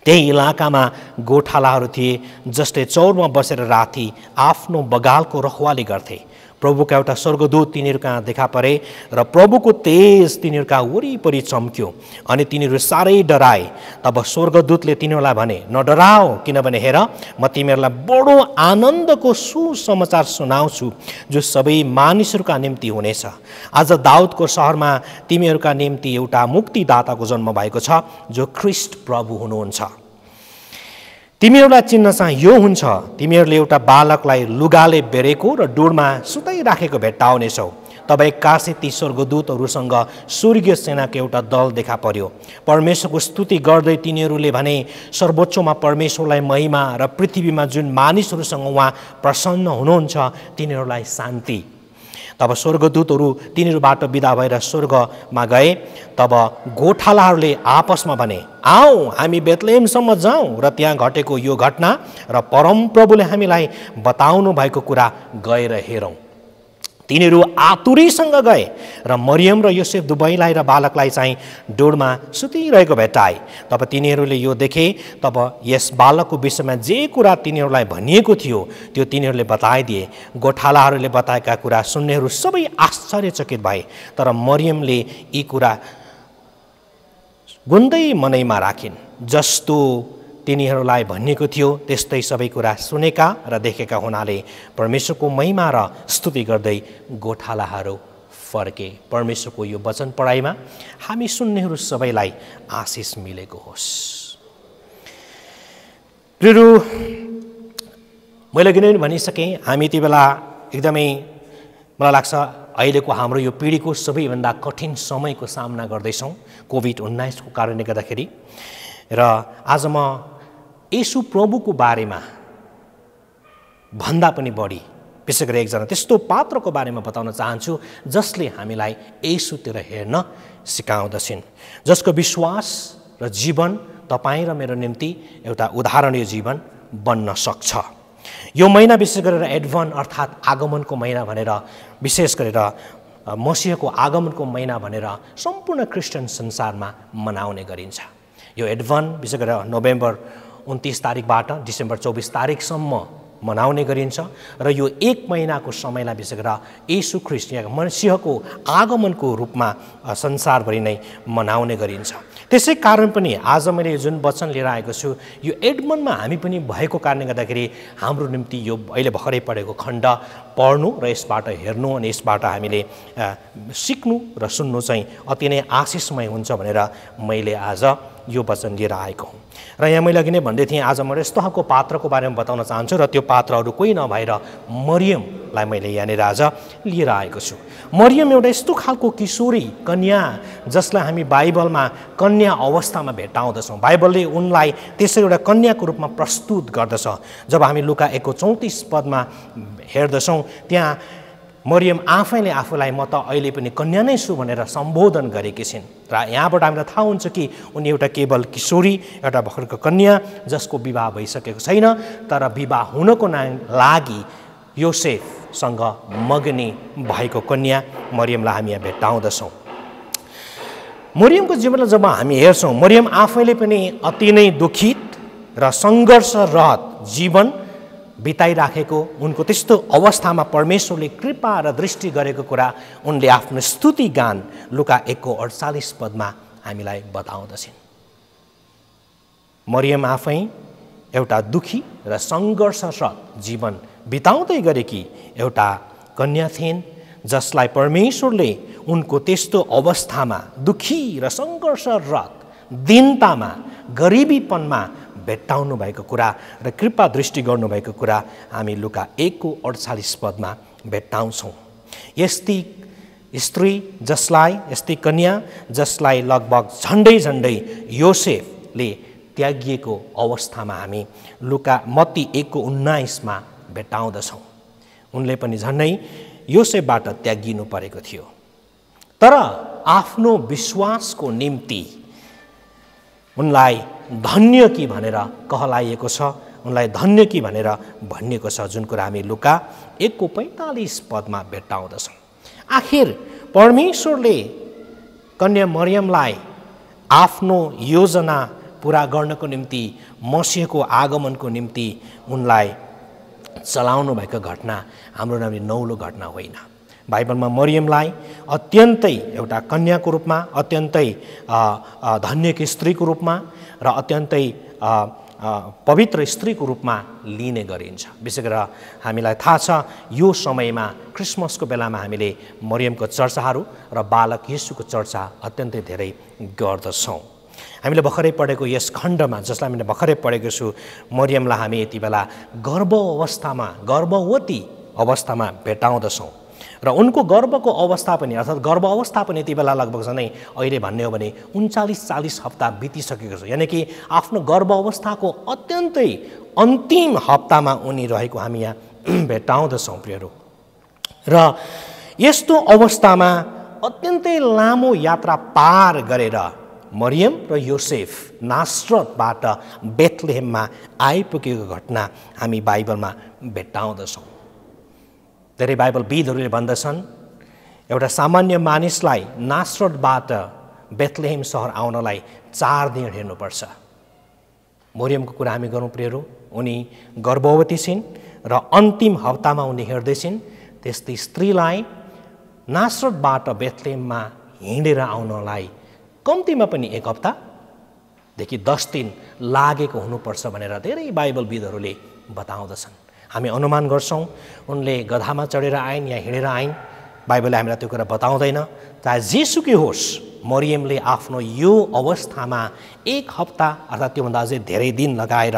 त्यही इलाकामा गोठालाहरू थिए जसले चौरमा बसेर राति आफ्नो बगालको रखवाली गर्थे। प्रभुका एउटा स्वर्गदूत तिनीहरू कहाँ देखा परे र प्रभुको तेज तिनीहरूका वरिपरि चम्क्यो अनि तिनीहरू साह्रै डराए। तब स्वर्गदूतले तिनीहरूलाई भने, नडराओ, किनभने हेर म तिमीहरूलाई बडो आनन्दको सुसमाचार सुनाउँछु जो सबै मानिसहरूका निम्ति हुनेछ। आज दाउदको सहरमा तिमीहरूका निम्ति एउटा मुक्तिदाताको जन्म भएको छ जो ख्रीष्ट प्रभु हुनुहुन्छ। तिमीहरूलाई चिन्न चाहिँ यो हुन्छ, तिमीहरूले एउटा बालकलाई लुगाले बेरेको र डुरमा सुताइराखेको भेट्टाउनेछौ। तब एक्कासी ती स्वर्गदूतहरूसँग स्वर्गीय सेनाको एउटा दल देखा पर्यो। परमेश्वरको स्तुति गर्दै तिनीहरूले भने, सर्वोच्चमा परमेश्वरलाई महिमा र पृथ्वीमा जुन मानिसहरूसँग उहाँ प्रसन्न हुनुहुन्छ तिनीहरूलाई शान्ति। तब स्वर्गदूतहरू तिनीहरूबाट बिदा भएर स्वर्गमा गए। तब गोठालाहरूले आपसमा भने, आऊ हामी बेथलेहमसम्म जाउँ र त्यहाँ घटेको यो घटना र परमप्रभुले हामीलाई बताउनु भएको कुरा गएर हेरौँ। तिनीहरू आतुरीसँग गए र मरियम र योसेफ दुवैलाई र बालकलाई चाहिँ डोरमा सुतिरहेको भेट्टाए। तब तिनीहरूले यो देखे। तब यस बालकको विषयमा जे कुरा तिनीहरूलाई भनिएको थियो त्यो तिनीहरूले बताइदिए। गोठालाहरूले बताएका कुरा सुन्नेहरू सबै आश्चर्यचकित भए। तर मरियमले यी कुरा गुन्दै मनैमा राखिन्। जस्तो तिनीहरूलाई भनिएको थियो त्यस्तै सबै कुरा सुनेका र देखेका हुनाले परमेश्वरको महिमा र स्तुति गर्दै गोठालाहरू फर्के। परमेश्वरको यो वचन पढाइमा हामी सुन्नेहरू सबैलाई आशिष मिलेको होस्। प्रियहरू, मैले किन भनिसकेँ, हामी ती बेला एकदमै मलाई लाग्छ अहिलेको हाम्रो यो पिँढीको सबैभन्दा कठिन समयको सामना गर्दैछौँ कोभिड-19 को कारणले गर्दाखेरि। र आज म येशू प्रभुको बारेमा भन्दा पनि बढी विशेष गरी एकजना त्यस्तो पात्रको बारेमा बताउन चाहन्छु जसले हामीलाई येशूतिर हेर्न सिकाउँदछिन्, जसको विश्वास र जीवन तपाईँ र मेरो निम्ति एउटा उदाहरणीय जीवन बन्न सक्छ। यो महिना विशेष गरेर एडभन अर्थात् आगमनको महिना भनेर, विशेष गरेर मसीहको आगमनको महिना भनेर सम्पूर्ण क्रिस्चियन संसारमा मनाउने गरिन्छ। यो एडभन विशेष गरेर नोभेम्बर 29 तारिकबाट डिसेम्बर 24 तारिकसम्म मनाउने गरिन्छ र यो एक महिनाको समयलाई विशेष गरेर येशू ख्रीष्ट या मसीहको आगमनको रूपमा संसारभरि नै मनाउने गरिन्छ। त्यसै कारण पनि आज मैले जुन वचन लिएर आएको छु यो एडमनमा हामी पनि भएको कारणले गर्दाखेरि हाम्रो निम्ति यो अहिले भर्खरै पढेको खण्ड पढ्नु र यसबाट हेर्नु अनि यसबाट हामीले सिक्नु र सुन्नु चाहिँ अति नै आशिषमय हुन्छ भनेर मैले आज यो वचन लिएर आएको हुँ। र यहाँ मैले अघि नै भन्दै थिएँ आज म यस्तो खालको पात्रको बारेमा बताउन चाहन्छु र त्यो पात्रहरू कोही नभएर मरियमलाई मैले यहाँनिर आज लिएर आएको छु। मरियम एउटा यस्तो खालको किशोरी कन्या जसलाई हामी बाइबलमा कन्या अवस्थामा भेट्टाउँदछौँ। बाइबलले उनलाई त्यसरी एउटा कन्याको रूपमा प्रस्तुत गर्दछ। जब हामी लुका 1:34 पदमा हेर्दछौँ त्यहाँ मरियम आफैले आफूलाई म त अहिले पनि कन्या नै छु भनेर सम्बोधन गरेकी छिन् र यहाँबाट हामीलाई थाहा हुन्छ कि उनी एउटा केवल किशोरी, एउटा भर्खरको कन्या जसको विवाह भइसकेको छैन, तर विवाह हुनको लागि योसेफसँग मगनी भएको कन्या मरियमलाई हामी यहाँ भेट्टाउँदछौँ। मरियमको जीवनलाई जब हामी हेर्छौँ, मरियम आफैले पनि अति नै दुखित र सङ्घर्षरत जीवन बिताइराखेको उनको त्यस्तो अवस्थामा परमेश्वरले कृपा र दृष्टि गरेको कुरा उनले आफ्नो स्तुति गान लुका 1:48 पदमा हामीलाई बताउँदछिन्। मरियम आफै एउटा दुखी र सङ्घर्षरत जीवन बिताउँदै गरेकी एउटा कन्या थिइन् जसलाई परमेश्वरले उनको त्यस्तो अवस्थामा दुखी र सङ्घर्षरत दीनतामा गरिबीपनमा भेट्टाउनु भएको कुरा र कृपा दृष्टि गर्नुभएको कुरा हामी लुका 1:48 पदमा भेट्टाउँछौँ। यस्ती स्त्री जसलाई, यस्ती कन्या जसलाई लगभग झन्डै योसेफले त्यागिएको अवस्थामा हामी लुका मत्ती 1:19 भेट्टाउँदछौँ। उनले पनि झन्डै योसेफबाट त्यागिनु परेको थियो, तर आफ्नो विश्वासको निम्ति उनलाई धन्य कि भनेर कहलाइएको छ, उनलाई धन्य कि भनेर भनिएको छ, जुन कुरा हामी लुका 1:45 पदमा भेट्टाउँदछौँ। आखिर परमेश्वरले कन्या मरियमलाई आफ्नो योजना पुरा गर्नको निम्ति मसीहको आगमनको निम्ति उनलाई चलाउनु भएको घटना हाम्रो लागि नौलो घटना होइन। बाइबलमा मरियमलाई अत्यन्तै एउटा कन्याको रूपमा, अत्यन्तै धन्यकी स्त्रीको रूपमा र अत्यन्तै पवित्र स्त्रीको रूपमा लिने गरिन्छ। विशेष गरेर हामीलाई थाहा छ यो समयमा क्रिसमसको बेलामा हामीले मरियमको चर्चाहरू र बालक येशूको चर्चा अत्यन्तै धेरै गर्दछौँ। हामीले भर्खरै पढेको यस खण्डमा, जसलाई हामीले भर्खरै पढेको छु, मरियमलाई हामी यति बेला गर्भवती अवस्थामा भेटाउँदछौँ र उनको गर्भको अवस्था पनि, अर्थात् गर्भ अवस्था पनि यति बेला लगभग झनै अहिले भन्ने हो भने 39-40 हप्ता बितिसकेको छ। यानि कि आफ्नो गर्भ अवस्थाको अत्यन्तै अन्तिम हप्तामा उनी रहेको हामी यहाँ भेटाउँदछौँ प्रियहरू। र यस्तो अवस्थामा अत्यन्तै लामो यात्रा पार गरेर मरियम र योसेफ नासरतबाट बेथलेहेममा आइपुगेको घटना हामी बाइबलमा भेट्टाउँदछौँ। धेरै बाइबलविदहरूले भन्दछन् एउटा सामान्य मानिसलाई नासरतबाट बेथलेहेम सहर आउनलाई 4 दिन हिँड्नुपर्छ। मरियमको कुरा हामी गरौँ प्रियहरू, उनी गर्भवती छिन् र अन्तिम हप्तामा उनी हिँड्दैछिन्। त्यस्तै स्त्रीलाई नासरतबाट बेथलेहेममा हिँडेर आउनलाई कम्तीमा पनि 1 हप्तादेखि 10 दिन लागेको हुनुपर्छ भनेर धेरै बाइबलविदहरूले बताउँदछन्। हामी अनुमान गर्छौँ उनले गधामा चढेर आइन् या हिँडेर आइन्, बाइबलले हामीलाई त्यो कुरा बताउँदैन। चाहे जेसुकै होस्, मरियमले आफ्नो यो अवस्थामा 1 हप्ता अर्थात् त्योभन्दा अझै धेरै दिन लगाएर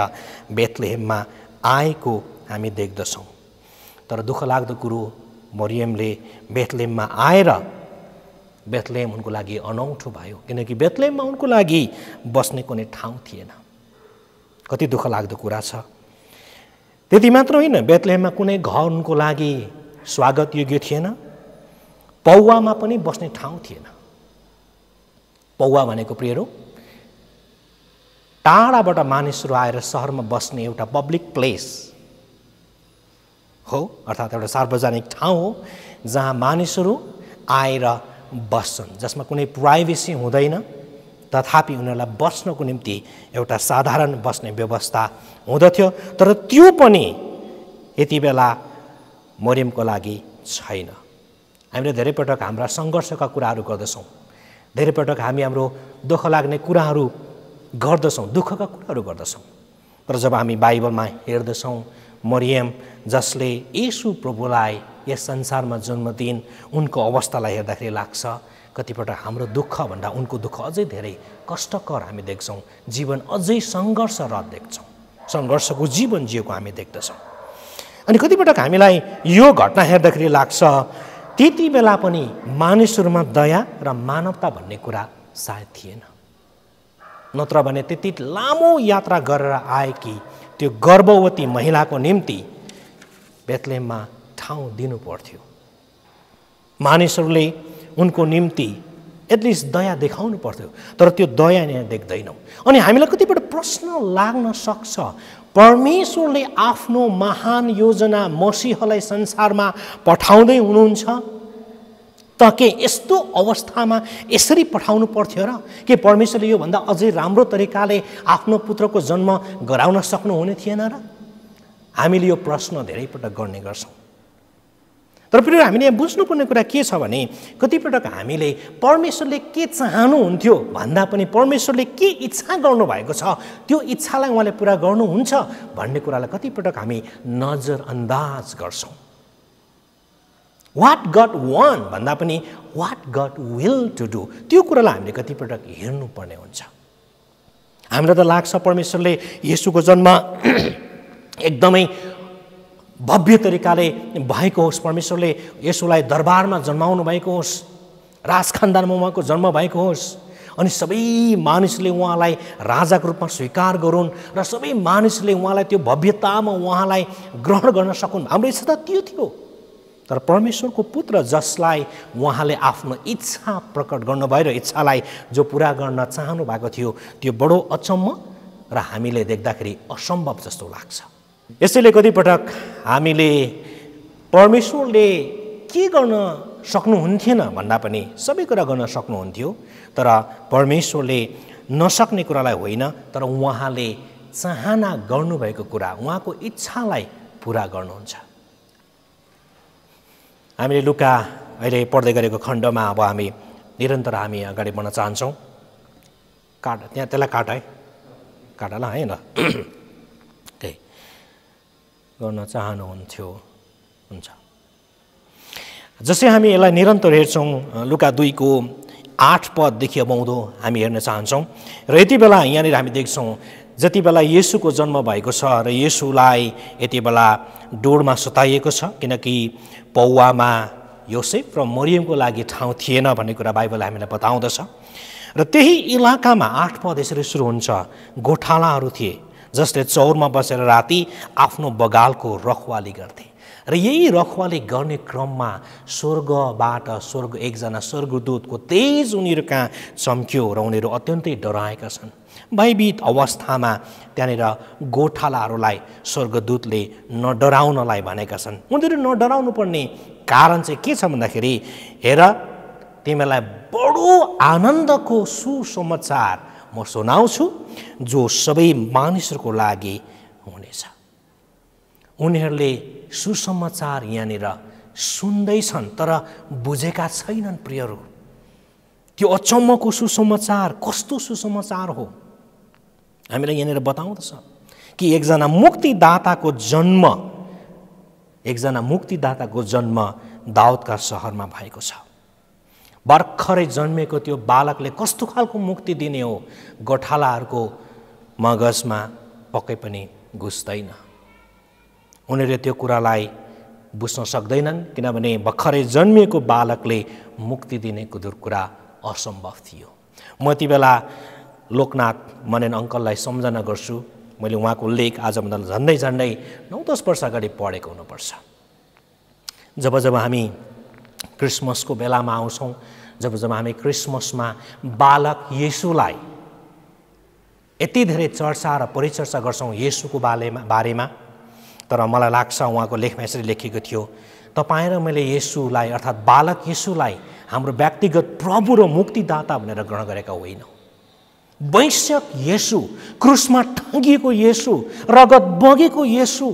बेथलेहेममा आएको हामी देख्दछौँ। तर दुःख लाग्दो कुरो, मरियमले बेथलेहेममा आएर बेथलेहेम उनको लागि अनौठो भयो, किनकि बेथलेहेममा उनको लागि बस्ने कुनै ठाउँ थिएन। कति दुःख लाग्दो कुरा छ। त्यति मात्र होइन, बेथलेहेममा कुनै घर उनको लागि स्वागत योग्य थिएन, पौवामा पनि बस्ने ठाउँ थिएन। पौवा भनेको प्रियहरू टाढाबाट मानिसहरू आएर सहरमा बस्ने एउटा पब्लिक प्लेस हो, अर्थात् एउटा सार्वजनिक ठाउँ हो जहाँ मानिसहरू आएर बस्छन्, जसमा कुनै प्राइभेसी हुँदैन, तथापि उनीहरूलाई बस्नको निम्ति एउटा साधारण बस्ने व्यवस्था हुँदथ्यो। तर त्यो पनि यति बेला मरियमको लागि छैन। हामीले धेरै पटक हाम्रा सङ्घर्षका कुराहरू गर्दछौँ, धेरै पटक हामी हाम्रो दुःख लाग्ने कुराहरू गर्दछौँ, दुःखका कुराहरू गर्दछौँ। तर जब हामी बाइबलमा हेर्दछौँ, मरियम जसले येशू प्रभुलाई यस संसारमा जन्म दिइन्, उनको अवस्थालाई हेर्दाखेरि लाग्छ कतिपटक हाम्रो दुःखभन्दा उनको दुःख अझै धेरै कष्टकर हामी देख्छौँ, जीवन अझै सङ्घर्षरत देख्छौँ, सङ्घर्षको जीवन जिएको हामी देख्दछौँ। अनि कतिपटक हामीलाई यो घटना हेर्दाखेरि लाग्छ त्यति बेला पनि मानिसहरूमा दया र मानवता भन्ने कुरा सायद थिएन, नत्र भने त्यति लामो यात्रा गरेर आएकी त्यो गर्भवती महिलाको निम्ति बेथलेहेममा ठाउँ दिनु पर्थ्यो। मानिसहरूले उनको निम्ति एटलिस्ट दया देखाउनु पर्थ्यो, तर त्यो दया यहाँ देख्दैनौँ। अनि हामीलाई कतिपटक प्रश्न लाग्न सक्छ, परमेश्वरले आफ्नो महान योजना मसीहलाई संसारमा पठाउँदै हुनुहुन्छ त के यस्तो अवस्थामा यसरी पठाउनु पर्थ्यो र? के परमेश्वरले योभन्दा अझै राम्रो तरिकाले आफ्नो पुत्रको जन्म गराउन सक्नुहुने थिएन र? हामीले यो प्रश्न धेरै पटक गर्ने गर्छौँ। तर फेरि हामीले यहाँ बुझ्नुपर्ने कुरा के छ भने कतिपटक हामीले परमेश्वरले के चाहनुहुन्थ्यो भन्दा पनि परमेश्वरले के इच्छा गर्नुभएको छ त्यो इच्छालाई उहाँले पुरा गर्नुहुन्छ भन्ने कुरालाई कतिपटक हामी नजरअन्दाज गर्छौँ। वाट गड वान्ट भन्दा पनि what God will to do, त्यो कुरालाई हामीले कतिपटक हेर्नुपर्ने हुन्छ। हामीलाई त लाग्छ परमेश्वरले येशूको जन्म एकदमै भव्य तरिकाले भएको होस्, परमेश्वरले येशूलाई दरबारमा जन्माउनु भएको होस्, राजखानदानमा उहाँको जन्म भएको होस्, अनि सबै मानिसले उहाँलाई राजाको रूपमा स्वीकार गरून् र सबै मानिसले उहाँलाई त्यो भव्यतामा उहाँलाई ग्रहण गर्न सकुन्। हाम्रो इच्छा त त्यो थियो। तर परमेश्वरको पुत्र जसलाई उहाँले आफ्नो इच्छा प्रकट गर्नुभयो र इच्छालाई जो पुरा गर्न चाहनु भएको थियो, त्यो बडो अचम्म र हामीले देख्दाखेरि असम्भव जस्तो लाग्छ। यसैले कतिपटक हामीले परमेश्वरले के गर्न सक्नुहुन्थेन भन्दा पनि सबै कुरा गर्न सक्नुहुन्थ्यो, तर परमेश्वरले नसक्ने कुरालाई होइन, तर उहाँले चाहना गर्नुभएको कुरा, उहाँको इच्छालाई पुरा गर्नुहुन्छ। हामीले लुका अहिले पढ्दै गरेको खण्डमा अब हामी निरन्तर हामी अगाडि बढ्न चाहन्छौँ। त्यहाँ त्यसलाई काट है, काट ल है ल त्यही गर्न चाहनुहुन्थ्यो। हुन्छ, जसै हामी यसलाई निरन्तर हेर्छौँ, लुका 2 को 8 पददेखि अब उँधो हामी हेर्न चाहन्छौँ। र यति बेला यहाँनिर हामी देख्छौँ जति बेला येशूको जन्म भएको छ र येशूलाई यति बेला डोरमा सुताइएको छ, किनकि पौवामा योसेफ र मरियमको लागि ठाउँ थिएन भन्ने कुरा बाइबलले हामीलाई बताउँदछ। र त्यही इलाकामा 8 पद यसरी सुरु हुन्छ, गोठालाहरू थिए जसले चौरमा बसेर राति आफ्नो बगालको रखवाली गर्थे। र यही रखवाली गर्ने क्रममा एकजना स्वर्गदूतको तेज उनीहरू कहाँ चम्क्यो र उनीहरू अत्यन्तै डराएका छन्। भयभीत अवस्थामा त्यहाँनिर गोठालाहरूलाई स्वर्गदूतले नडराउनलाई भनेका छन्। उनीहरू नडराउनु पर्ने कारण चाहिँ के छ भन्दाखेरि, हेर तिमीलाई बडो आनन्दको सुसमाचार म सुनाउँछु जो सबै मानिसहरूको लागि हुनेछ। उनीहरूले सुसमाचार यहाँनिर सुन्दैछन् तर बुझेका छैनन्। प्रियहरू, त्यो अचम्मको सुसमाचार कस्तो सुसमाचार हो हामीलाई यहाँनिर बताउँदछ कि एकजना मुक्तिदाताको जन्म दाउदका सहरमा भएको छ। भर्खरै जन्मेको त्यो बालकले कस्तो खालको मुक्ति दिने हो, गोठालाहरूको मगजमा पक्कै पनि घुस्दैन। उनीहरूले त्यो कुरालाई बुझ्न सक्दैनन्, किनभने भर्खरै जन्मिएको बालकले मुक्ति दिने कुरा असम्भव थियो। म यति बेला लोकनाथ मनन अङ्कललाई सम्झना गर्छु। मैले उहाँको लेख आजभन्दा झन्डै 9-10 वर्ष अगाडि पढेको हुनुपर्छ। जब हामी क्रिसमसको बेलामा आउँछौँ, जब हामी क्रिसमसमा बालक येशूलाई यति धेरै चर्चा र परिचर्चा गर्छौँ येशूको बारेमा, तर मलाई लाग्छ उहाँको लेखमा यसरी लेखिएको थियो, तपाईँ र मैले येशूलाई अर्थात् बालक येशूलाई हाम्रो व्यक्तिगत प्रभु र मुक्तिदाता भनेर ग्रहण गरेका होइनौँ। वैश्यक येशू, क्रुसमा टाँगिएको येशू, रगत बगेको येशू,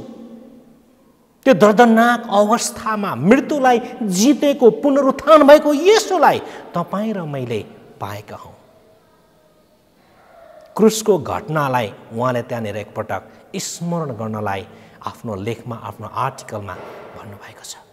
त्यो दर्दनाक अवस्थामा मृत्युलाई जितेको पुनरुत्थान भएको येशूलाई तपाईँ र मैले पाएका हौँ। क्रुसको घटनालाई उहाँले त्यहाँनिर एकपटक स्मरण गर्नलाई आफ्नो लेखमा, आफ्नो आर्टिकलमा भन्नुभएको छ।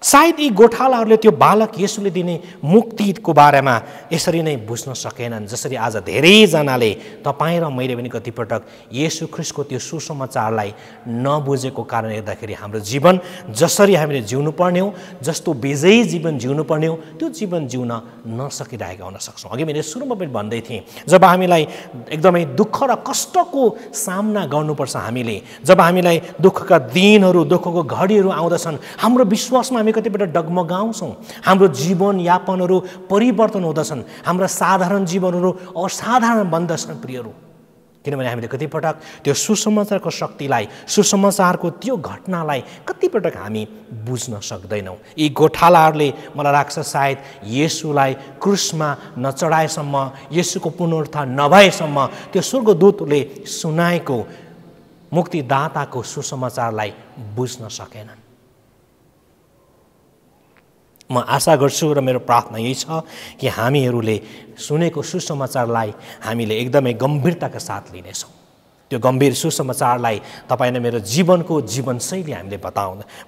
सायद यी गोठालाहरूले त्यो बालक येशूले दिने मुक्तिको बारेमा यसरी नै बुझ्न सकेनन्, जसरी आज धेरैजनाले तपाईँ र मैले पनि कतिपटक येशू ख्रीष्टको त्यो सुसमाचारलाई नबुझेको कारण हेर्दाखेरि हाम्रो जीवन जसरी हामीले जिउनु पर्ने हो, जस्तो विजयी जीवन जिउनु पर्ने हो, त्यो जीवन जिउन नसकिरहेका हुन सक्छौँ। अघि मैले सुरुमा पनि भन्दै थिएँ, जब हामीलाई एकदमै दुःख र कष्टको सामना गर्नुपर्छ, जब हामीलाई दुःखका दिनहरू, दुःखको घडीहरू आउँदछन्, हाम्रो विश्वासमा हामी कतिपटक डगमगाउँछौँ, हाम्रो जीवनयापनहरू परिवर्तन हुँदछन्, हाम्रा साधारण जीवनहरू असाधारण बन्दछन्। प्रियहरू, किनभने हामीले कतिपटक त्यो सुसमाचारको शक्तिलाई, सुसमाचारको त्यो घटनालाई कतिपटक हामी बुझ्न सक्दैनौँ। यी गोठालाहरूले मलाई लाग्छ सायद येशूलाई क्रुसमा नचढाएसम्म, येशूको पुनरुत्थान नभएसम्म त्यो स्वर्गदूतले सुनाएको मुक्तिदाताको सुसमाचारलाई बुझ्न सकेनन्। म आशा गर्छु र मेरो प्रार्थना यही छ कि हामीहरूले सुनेको सुसमाचारलाई हामीले एकदमै गम्भीरताका साथ लिनेछौँ। त्यो गम्भीर सुसमाचारलाई तपाईँ र मेरो जीवनको जीवनशैली हामीले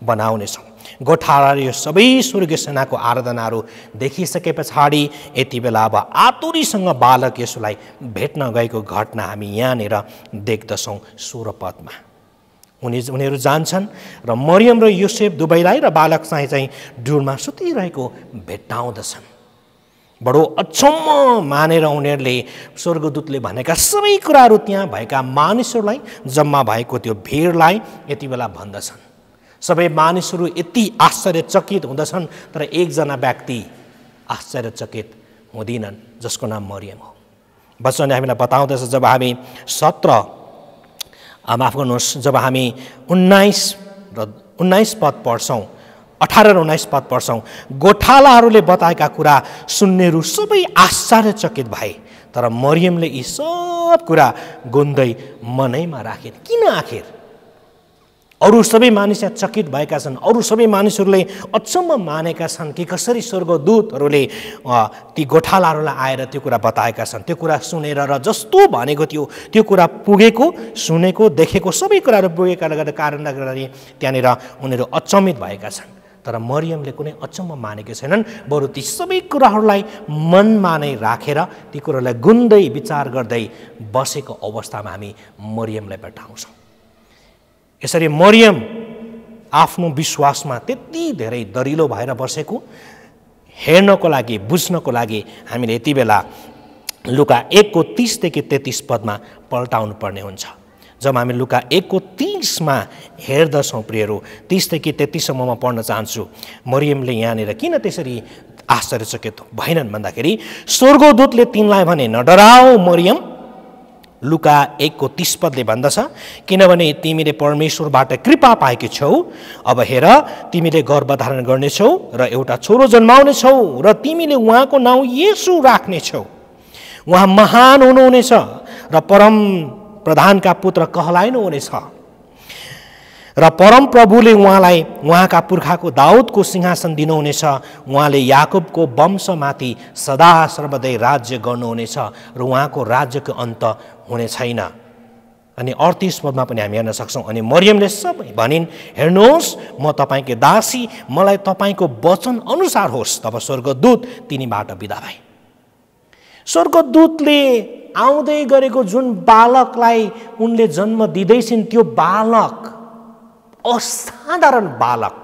बनाउनेछौँ। गोठाला यो सबै स्वर्गीय सेनाको आराधनाहरू देखिसके पछाडि यति बेला अब आतुरीसँग बालक येशूलाई भेट्न गएको घटना हामी यहाँनिर देख्दछौँ 16 पदमा। उनीहरू जान्छन् र मरियम र योसेफ दुवैलाई र बालक चाहिँ डुरमा सुतिरहेको भेट्टाउँदछन्। बडो अचम्म मानेर उनीहरूले स्वर्गदूतले भनेका सबै कुराहरू त्यहाँ भएका मानिसहरूलाई, जम्मा भएको त्यो भिडलाई यति बेला भन्दछन्। सबै मानिसहरू यति आश्चर्यचकित हुँदछन्, तर एकजना व्यक्ति आश्चर्यचकित हुँदिनन्, जसको नाम मरियम हो। वचनले हामीलाई बताउँदछ, जब हामी 19 पद पढ्छौँ, 18 र 19 पद पढ्छौँ, गोठालाहरूले बताएका कुरा सुन्नेहरू सबै आश्चर्यचकित भए, तर तर मरियमले यी सब कुरा गुन्दै मनैमा राखिन्। किन आखिर? अरू सबै मानिस यहाँ चकित भएका छन्, अरू सबै मानिसहरूले अचम्म मानेका छन् कि कसरी स्वर्गदूतहरूले ती गोठालाहरूलाई आएर त्यो कुरा बताएका छन्। त्यो कुरा सुनेर र जस्तो भनेको थियो त्यो कुरा पुगेको, सुनेको, देखेको सबै कुराहरू पुगेका कारणले गर्दाखेरि त्यहाँनिर उनीहरू अचम्मित भएका छन्। तर मरियमले कुनै अचम्म मानेका छैनन्, बरु ती सबै कुराहरूलाई मनमा नै राखेर ती कुरालाई गुन्दै विचार गर्दै बसेको अवस्थामा हामी मरियमलाई भेट्टाउँछौँ। यसरी मरियम आफ्नो विश्वासमा त्यति धेरै दरिलो भएर बसेको हेर्नको लागि, बुझ्नको लागि हामीले यति बेला लुका 1को 30 देखि 33 पदमा पल्टाउनु पर्ने हुन्छ। जब हामी लुका 1को 30 मा हेर्दछौँ प्रियहरू, 30 देखि 33 सम्म म पढ्न चाहन्छु। मरियमले यहाँनिर किन त्यसरी आश्चर्यचकित भएनन् भन्दाखेरि स्वर्गदूतले तिनलाई भने, नडराऊ मरियम, लुका 1को 30 पदले भन्दछ, किनभने तिमीले परमेश्वरबाट कृपा पाएकी छौ। अब हेर, तिमीले गर्भधारण गर्नेछौ र एउटा छोरो जन्माउनेछौ र तिमीले उहाँको नाउँ येशू राख्नेछौ। उहाँ महान हुनुहुनेछ र परम प्रधानका पुत्र कहलाइनुहुनेछ र परम प्रभुले उहाँलाई उहाँका पुर्खाको दाउदको सिंहासन दिनुहुनेछ। उहाँले याकुबको वंशमाथि सदा सर्वदै राज्य गर्नुहुनेछ र उहाँको राज्यको अन्त हुने छैन। अनि 38 पदमा पनि हामी हेर्न सक्छौँ। अनि मरियमले सबै भनिन्, हेर्नुहोस् म तपाईँको दासी, मलाई तपाईँको वचन अनुसार होस्। तब स्वर्गदूत तिनीबाट बिदा भए। स्वर्गदूतले आउँदै गरेको जुन बालकलाई उनले जन्म दिँदैछन्, त्यो बालक असाधारण बालक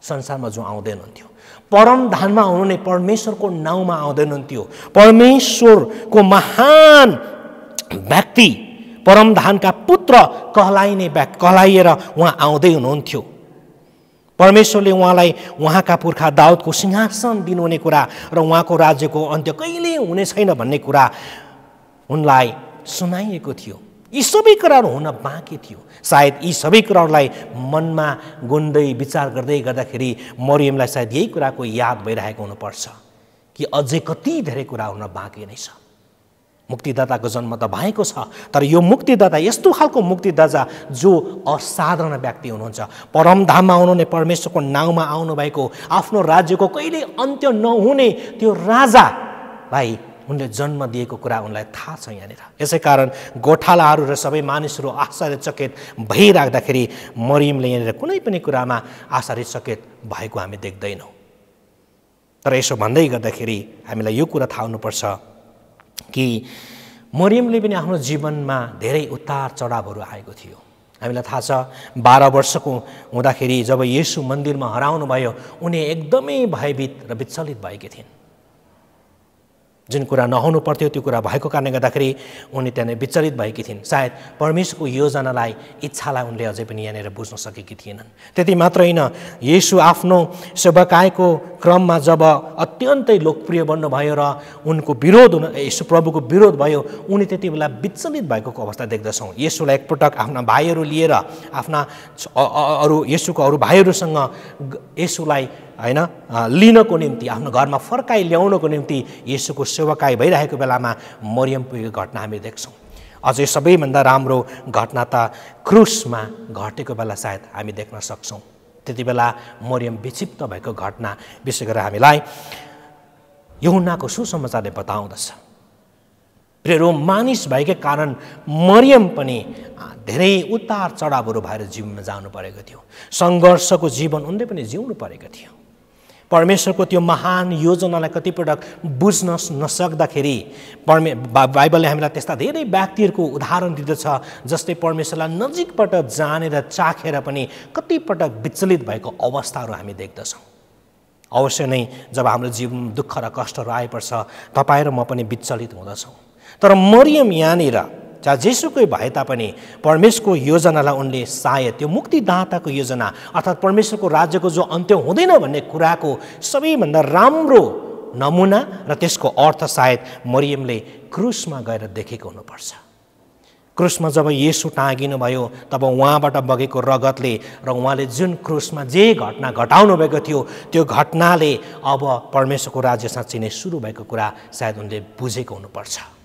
संसारमा जो आउँदै हुनुहुन्थ्यो, परमधाममा हुनुहुने परमेश्वरको नाउँमा आउँदै हुनुहुन्थ्यो, परमेश्वरको महान व्यक्ति, परमधामका पुत्र कहलाइएर उहाँ आउँदै हुनुहुन्थ्यो। परमेश्वरले उहाँलाई उहाँका पुर्खा दाउदको सिंहासन दिनुहुने कुरा र उहाँको राज्यको अन्त्य कहिले हुने छैन भन्ने कुरा उनलाई सुनाइएको थियो। यी सबै कुराहरू हुन बाँकी थियो। सायद यी सबै कुराहरूलाई मनमा गुन्दै विचार गर्दै गर्दाखेरि मरियमलाई सायद यही कुराको याद भइरहेको हुनुपर्छ कि अझै कति धेरै कुरा हुन बाँकी नै छ। मुक्तिदाताको जन्म त भएको छ, तर यो मुक्तिदाता यस्तो खालको मुक्तिदाता जो असाधारण व्यक्ति हुनुहुन्छ, परमधाममा हुनुहुने परमेश्वरको नाउँमा आउनुभएको, आफ्नो राज्यको कहिले अन्त्य नहुने त्यो राजालाई उनले जन्म दिएको कुरा उनलाई थाहा छ यहाँनिर। यसै कारण गोठालाहरू र सबै मानिसहरू आश्चर्यचकित भइराख्दाखेरि मरियमले यहाँनिर कुनै पनि कुरामा आश्चर्यचकित भएको हामी देख्दैनौँ। तर यसो भन्दै गर्दाखेरि हामीलाई यो कुरा थाहा हुनुपर्छ कि मरियमले पनि आफ्नो जीवनमा धेरै उतार चढावहरू आएको थियो। हामीलाई थाहा छ 12 वर्षको हुँदाखेरि जब येशू मन्दिरमा हराउनु भयो, उनी एकदमै भयभीत र विचलित भएकी थिइन्। जुन कुरा नहुनु पर्थ्यो त्यो कुरा भएको कारणले गर्दाखेरि उनी त्यहाँ विचलित भएकी थिइन्। सायद परमेश्वरको योजनालाई, इच्छालाई उनले अझै पनि यहाँनिर बुझ्न सकेकी थिएनन्। त्यति मात्र होइन, येशू आफ्नो सेवाकायको क्रममा जब अत्यन्तै लोकप्रिय बन्नुभयो र उनको विरोध येशू प्रभुको विरोध भयो, उनी त्यति बेला विचलित भएको अवस्था देख्दछौँ। येशूलाई एकपटक आफ्ना भाइहरू लिएर आफ्ना येशूको अरू भाइहरूसँग येशूलाई लिनको निम्ति आफ्नो घरमा फर्काइ ल्याउनको निम्ति येशूको सेवाकाई भइरहेको बेलामा मरियम पुगेको घटना हामी देख्छौँ। अझै सबैभन्दा राम्रो घटना त क्रुसमा घटेको बेला सायद हामी देख्न सक्छौँ। त्यति बेला मरियम विक्षिप्त भएको घटना विशेष गरेर हामीलाई यूहन्नाको सुसमाचारले बताउँदछ। प्रियहरू, मानिस भएकै कारण मरियम पनि धेरै उतार चढावहरू भएर जीवनमा जानु परेको थियो। सङ्घर्षको जीवन उनले पनि जिउनु परेको थियो। परमेश्वरको त्यो महान योजनालाई कतिपटक बुझ्न नसक्दाखेरि बाइबलले हामीलाई त्यस्ता धेरै व्यक्तिहरूको उदाहरण दिँदछ जसले परमेश्वरलाई नजिकबाट जानेर चाखेर पनि कतिपटक विचलित भएको अवस्थाहरू हामी देख्दछौँ। अवश्य नै जब हाम्रो जीवनमा दुःख र कष्टहरू आइपर्छ, तपाईँ र म पनि विचलित हुँदछौँ। तर मरियम यहाँनिर चाहे जेसुकै भए तापनि परमेश्वरको योजनालाई उनले सायद त्यो मुक्तिदाताको योजना अर्थात् परमेश्वरको राज्यको जो अन्त्य हुँदैन भन्ने कुराको सबैभन्दा राम्रो नमुना र त्यसको अर्थ सायद मरियमले क्रुसमा गएर देखेको हुनुपर्छ। क्रुसमा जब येशू टाँगिनु भयो, तब उहाँबाट बगेको रगतले र उहाँले जुन क्रुसमा जे घटना घटाउनु भएको थियो त्यो घटनाले अब परमेश्वरको राज्य साँच्चै नै सुरु भएको कुरा सायद उनले बुझेको हुनुपर्छ।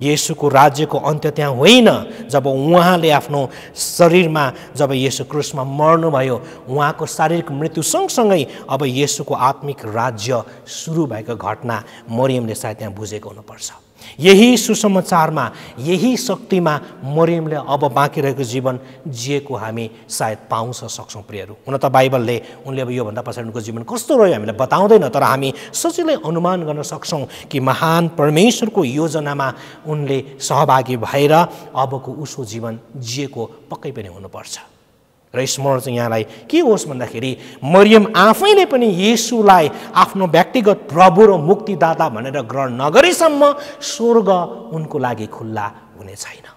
येशूको राज्यको अन्त्य त्यहाँ होइन। जब उहाँले आफ्नो शरीरमा जब येशू क्रुसमा मर्नुभयो, उहाँको शारीरिक मृत्यु सँगसँगै अब येशूको आत्मिक राज्य सुरु भएको घटना मरियमले सायद त्यहाँ बुझेको हुनुपर्छ। यही सुसमाचारमा, यही शक्तिमा मरियमले अब बाँकी रहेको जीवन जिएको हामी सायद पाउन सक्छौँ प्रियहरू। हुन त बाइबलले उनले अब योभन्दा पछाडि उनको जीवन कस्तो रह्यो हामीलाई बताउँदैन, तर हामी सजिलै अनुमान गर्न सक्छौँ कि महान परमेश्वरको योजनामा उनले सहभागी भएर अबको उसको जीवन जिएको पक्कै पनि हुनुपर्छ। र स्मरण चाहिँ यहाँलाई के होस् भन्दाखेरि मरियम आफैले पनि येशूलाई आफ्नो व्यक्तिगत प्रभु र मुक्तिदाता भनेर ग्रहण नगरेसम्म स्वर्ग उनको लागि खुल्ला हुने छैन।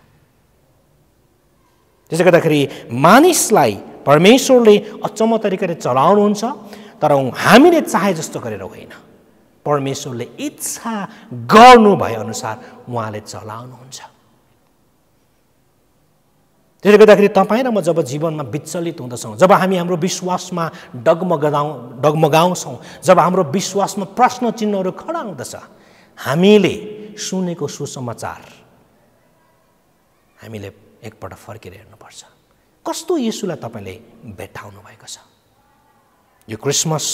त्यसै गर्दाखेरि मानिसलाई परमेश्वरले अचम्म तरिकाले चलाउनुहुन्छ, तर हामीले चाहे जस्तो गरेर होइन, परमेश्वरले इच्छा गर्नु भए अनुसार उहाँले चलाउनुहुन्छ। त्यसले गर्दाखेरि तपाईँ र म जब जीवनमा विचलित हुँदछौँ, जब हामी हाम्रो विश्वासमा डगमगाउँछौँ, जब हाम्रो विश्वासमा प्रश्न चिन्हहरू खडा हुँदछ, हामीले सुनेको सुसमाचार हामीले एकपल्ट फर्केर हेर्नुपर्छ। कस्तो येशूलाई तपाईँले भेट्टाउनु भएको छ? यो क्रिसमस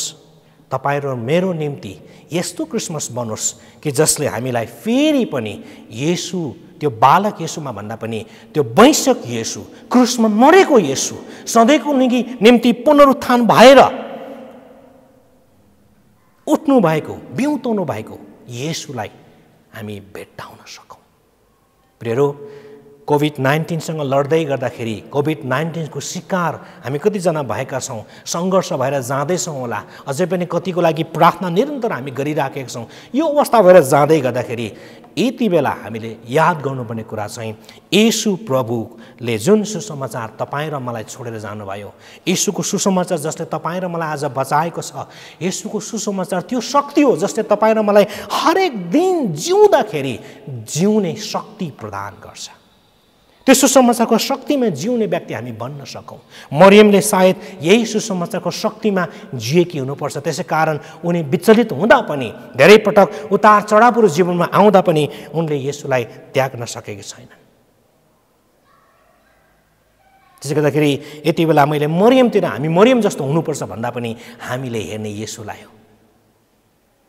तपाईँ र मेरो निम्ति यस्तो क्रिसमस बनोस् कि जसले हामीलाई फेरि पनि येशू, त्यो बालक येशूमा भन्दा पनि त्यो वैंशक येशू, क्रुसमा मरेको येशू, सधैँको निम्ति पुनरुत्थान भएर उठ्नु भएको, बिउताउनु भएको येशूलाई हामी भेट्टाउन सकौँ। प्रियहरू, कोभिड-19सँग लड्दै गर्दाखेरि कोभिड-19 को शिकार हामी कतिजना भएका छौँ, सङ्घर्ष भएर जाँदैछौँ होला, अझै पनि कतिको लागि प्रार्थना निरन्तर हामी गरिराखेका छौँ। यो अवस्था भएर जाँदै गर्दाखेरि यति बेला हामीले याद गर्नुपर्ने कुरा चाहिँ येशू प्रभुले जुन सुसमाचार तपाईँ र मलाई छोडेर जानुभयो, येशूको सुसमाचार जसले तपाईँ र मलाई आज बचाएको छ, येशूको सुसमाचार त्यो शक्ति हो जसले तपाईँ र मलाई हरेक दिन जिउँदाखेरि जिउने शक्ति प्रदान गर्छ। त्यो सुसमाचारको शक्तिमा जिउने व्यक्ति हामी बन्न सकौँ। मरियमले सायद यही सुसमाचारको शक्तिमा जिएकी हुनुपर्छ। त्यसै कारण उनी विचलित हुँदा पनि, धेरै पटक उतार चढावहरू जीवनमा आउँदा पनि उनले येशूलाई त्याग्न सकेकी छैनन्। त्यसै गर्दाखेरि यति बेला मैले मरियमतिर, हामी मरियम जस्तो हुनुपर्छ भन्दा पनि हामीले हेर्ने येशूलाई हो।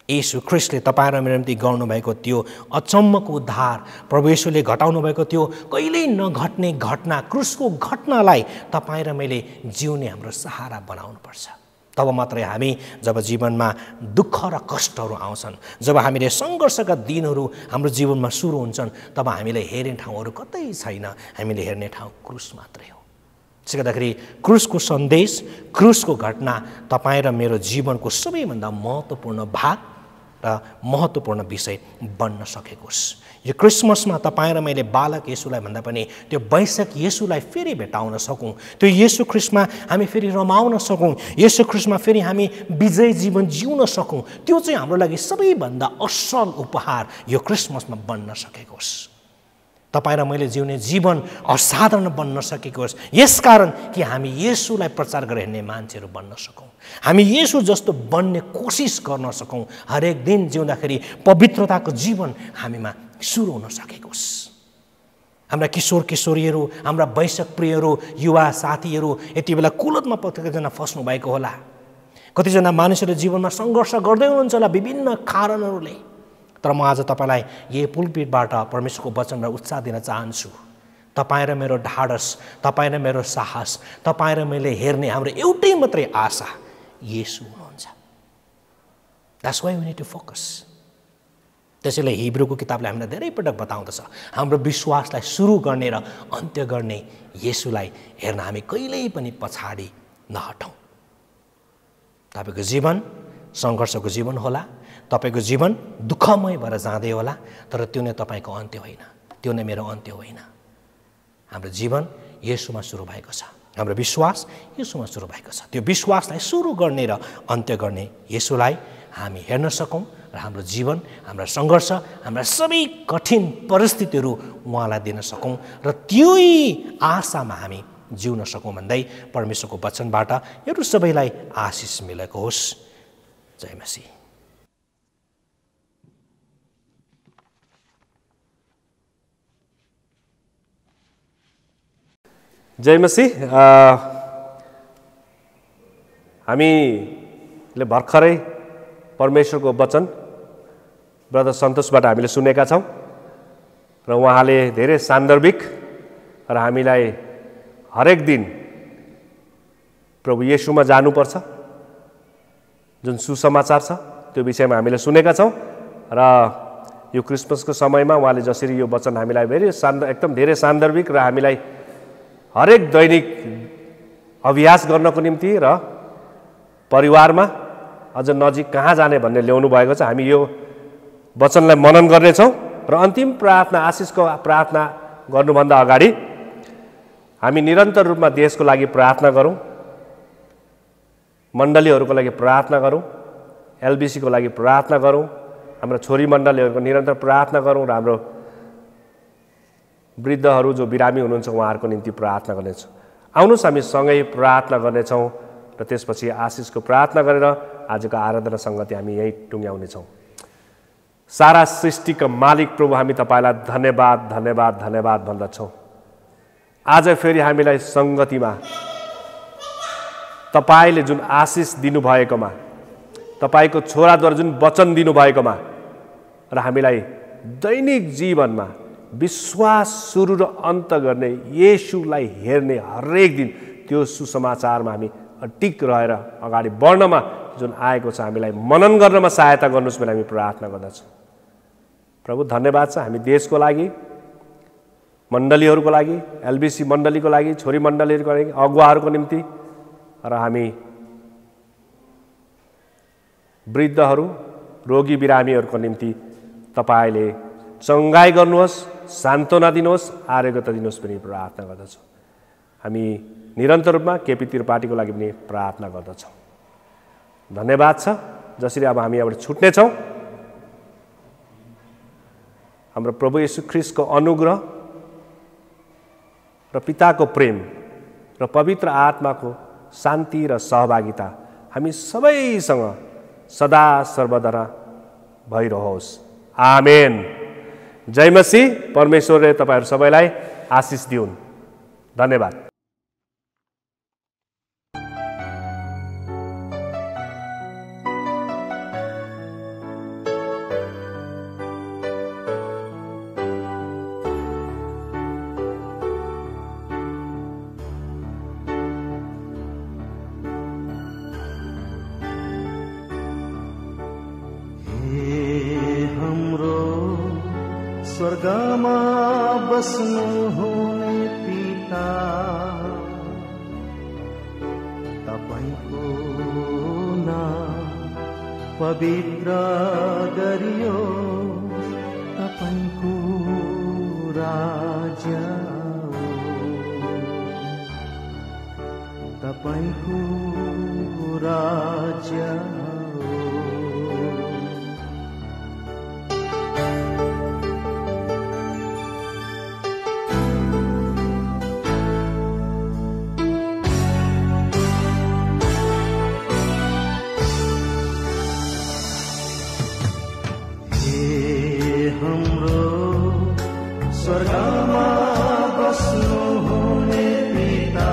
येशू ख्रिस्टले तपाईँ र मेरो निम्ति गर्नुभएको त्यो अचम्मको उद्धार, प्रभु येशूले घटाउनु भएको त्यो कहिल्यै नघट्ने घटना, क्रुसको घटनालाई तपाईँ र मैले जिउने हाम्रो सहारा बनाउनुपर्छ। तब मात्रै हामी जब जीवनमा दुःख र कष्टहरू आउँछन्, जब हामीले सङ्घर्षका दिनहरू हाम्रो जीवनमा सुरु हुन्छन्, तब हामीले हेर्ने ठाउँहरू कतै छैन, हामीले हेर्ने ठाउँ क्रुस मात्रै हो। त्यसै गर्दाखेरि क्रुसको सन्देश, क्रुसको घटना तपाईँ र मेरो जीवनको सबैभन्दा महत्त्वपूर्ण भाग र महत्त्वपूर्ण विषय बन्न सकेको होस्। यो क्रिसमसमा तपाईँ र मैले बालक येशूलाई भन्दा पनि त्यो वैंशक येशूलाई फेरि भेटाउन सकौँ, त्यो येशू ख्रिस्टमा हामी फेरि रमाउन सकौँ, येशू ख्रिस्टमा फेरि हामी विजय जीवन जिउन सकौँ, त्यो चाहिँ हाम्रो लागि सबैभन्दा असल उपहार यो क्रिसमसमा बन्न सकेको होस्। तपाईँ र मैले जिउने जीवन असाधारण बन्न सकेको होस्, यसकारण कि हामी येशूलाई प्रचार गरेर हिँड्ने मान्छेहरू बन्न सकौँ, हामी येशू जस्तो बन्ने कोसिस गर्न सकौँ, हरेक दिन जिउँदाखेरि पवित्रताको जीवन हामीमा सुरु हुन सकेको होस्। हाम्रा किशोर किशोरीहरू, हाम्रा वैंशक प्रियहरू, युवा साथीहरू यति बेला कुलतमा कतिजना फस्नु भएको होला, कतिजना मानिसहरू जीवनमा सङ्घर्ष गर्दै हुनुहुन्छ होला विभिन्न कारणहरूले। तर म आज तपाईँलाई यही पुलपिटबाट परमेश्वरको वचनलाई उत्साह दिन चाहन्छु। तपाईँ र मेरो ढाडस, तपाईँ र मेरो साहस, तपाईँ र मैले हेर्ने हाम्रो एउटै मात्रै आशा येशू हुनुहुन्छ। That's why we need to focus. त्यसैले हिब्रूको किताबले हामीलाई धेरै पटक बताउँदछ हाम्रो विश्वासलाई सुरु गर्ने र अन्त्य गर्ने येशूलाई हेर्न हामी कहिल्यै पनि पछाडि नहटौँ। तपाईँको जीवन सङ्घर्षको जीवन होला, तपाईँको जीवन दुःखमय भएर जाँदै होला, तर त्यो नै तपाईँको अन्त्य होइन, त्यो नै मेरो अन्त्य होइन। हाम्रो जीवन येशूमा सुरु भएको छ, हाम्रो विश्वास येशूमा सुरु भएको छ। त्यो विश्वासलाई सुरु गर्ने र अन्त्य गर्ने येशूलाई हामी हेर्न सकौँ र हाम्रो जीवन, हाम्रा सङ्घर्ष, हाम्रा सबै कठिन परिस्थितिहरू उहाँलाई दिन सकौँ र त्यही आशामा हामी जिउन सकौँ भन्दै परमेश्वरको वचनबाट यो सबैलाई आशिष मिलेको होस्। जय मसीह। जय मसीह। हामीले भर्खरै परमेश्वरको वचन ब्रदर सन्तोषबाट हामीले सुनेका छौँ र उहाँले धेरै सान्दर्भिक र हामीलाई हरेक दिन प्रभु येशूमा जानुपर्छ जुन सुसमाचार छ त्यो विषयमा हामीले सुनेका छौँ र यो क्रिसमसको समयमा उहाँले जसरी यो वचन हामीलाई एकदम धेरै सान्दर्भिक र हामीलाई हरेक दैनिक अभ्यास गर्नको निम्ति र परिवारमा अझ नजिक कहाँ जाने भन्ने ल्याउनु भएको छ। हामी यो वचनलाई मनन गर्नेछौँ र अन्तिम प्रार्थना आशिषको प्रार्थना गर्नुभन्दा अगाडि हामी निरन्तर रूपमा देशको लागि प्रार्थना गरौँ, मण्डलीहरूको लागि प्रार्थना गरौँ, एलबिसीको लागि प्रार्थना गरौँ, हाम्रो छोरी मण्डलीहरूको निरन्तर प्रार्थना गरौँ र हाम्रो वृद्धहरू जो बिरामी हुनुहुन्छ उहाँहरूको निम्ति प्रार्थना गर्नेछौँ। आउनुहोस् हामी सँगै प्रार्थना गर्नेछौँ र त्यसपछि आशिषको प्रार्थना गरेर आजको आराधना सङ्गति हामी यहीँ टुङ्ग्याउनेछौँ। सारा सृष्टिका मालिक प्रभु, हामी तपाईँलाई धन्यवाद धन्यवाद धन्यवाद भन्दछौँ। आज फेरि हामीलाई सङ्गतिमा तपाईँले जुन आशिष दिनुभएकोमा, तपाईँको छोराद्वारा जुन वचन दिनुभएकोमा र हामीलाई दैनिक जीवनमा विश्वास सुरु र अन्त गर्ने येशूलाई हेर्ने हरेक दिन त्यो सुसमाचारमा हामी अडिग रहेर अगाडि बढ्नमा जुन आएको छ हामीलाई मनन गर्नमा सहायता गर्नुहोस् भनेर हामी प्रार्थना गर्दछौँ। प्रभु धन्यवाद छ हामी देशको लागि, मण्डलीहरूको लागि, एलबिसी मण्डलीको लागि, छोरी मण्डलीहरूको लागि, अगुवाहरूको निम्ति र हामी वृद्धहरू, रोगी बिरामीहरूको निम्ति तपाईँले चङ्गाई गर्नुहोस्, सान्त्वना दिनुहोस्, आरोग्यता दिनुहोस् पनि प्रार्थना गर्दछौँ। हामी निरन्तर रूपमा केपी त्रिपाठीको लागि पनि प्रार्थना गर्दछौँ। धन्यवाद छ जसरी अब हामी यहाँबाट छुट्नेछौँ। हाम्रो प्रभु येशू ख्रीष्टको अनुग्रह र पिताको प्रेम र पवित्र आत्माको शान्ति र सहभागिता हामी सबैसँग सदा सर्वदा भइरहोस्। आमेन। जय मसीह। परमेश्वरले तपाईँहरू सबैलाई आशिष दिउन्। धन्यवाद। स्वर्गमा बस्नु हुने पिता, तपाईको नाम पवित्र गरियो, तपाईको राज्य तपाईको राज्य स्वर्गमा बस्नु हुने पिता,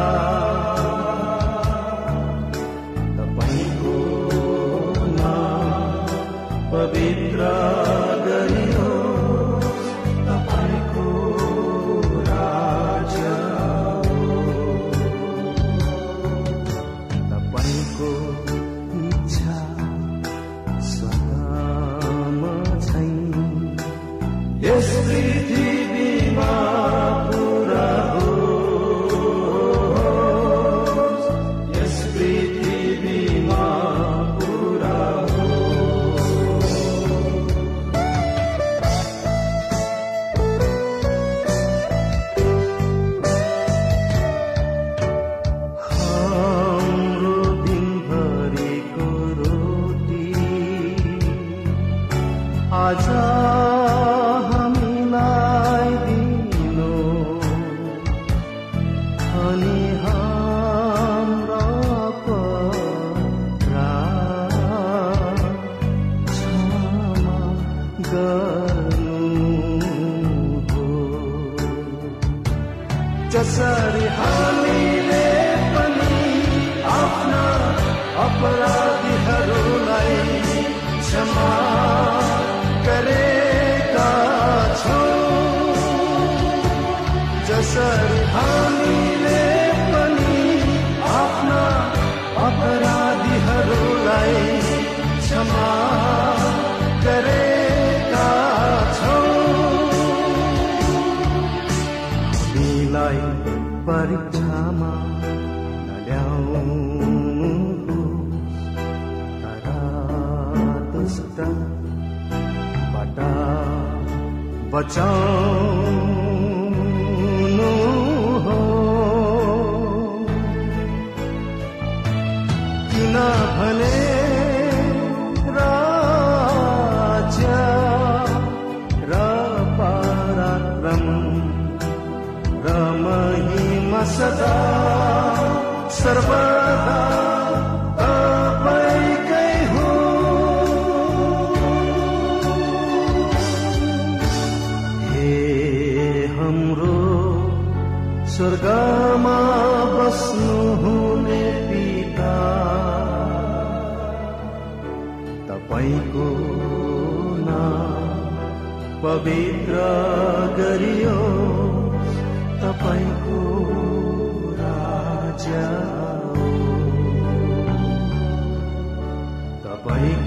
तपाईको नाम पवित्र गरियोस्, तपाईको राज्य तपाईको इच्छा स्वर्गमा छैन, यस पृथ्वीमा पुरा हो जसरी हामीले पनि आफ्ना अपराधीहरूलाई क्षमा गरेका छौँ, जसरी हामीले पनि आफ्ना अपराधीहरूलाई क्षमा गरेका छौँ। हामीलाई परीक्षामा नल्याउनुहोस्, तर दुष्टबाट बचाउनुहोस्, किनभने राज्य र पराक्रम र महिमा सदा सर्वदा तपाईँकै हो। हे हाम्रो स्वर्गमा बस्नुहुने पिता, तपाईँको नाम पवित्र गरियोस्, तपाईँको राज्य आओस्, तपाईँको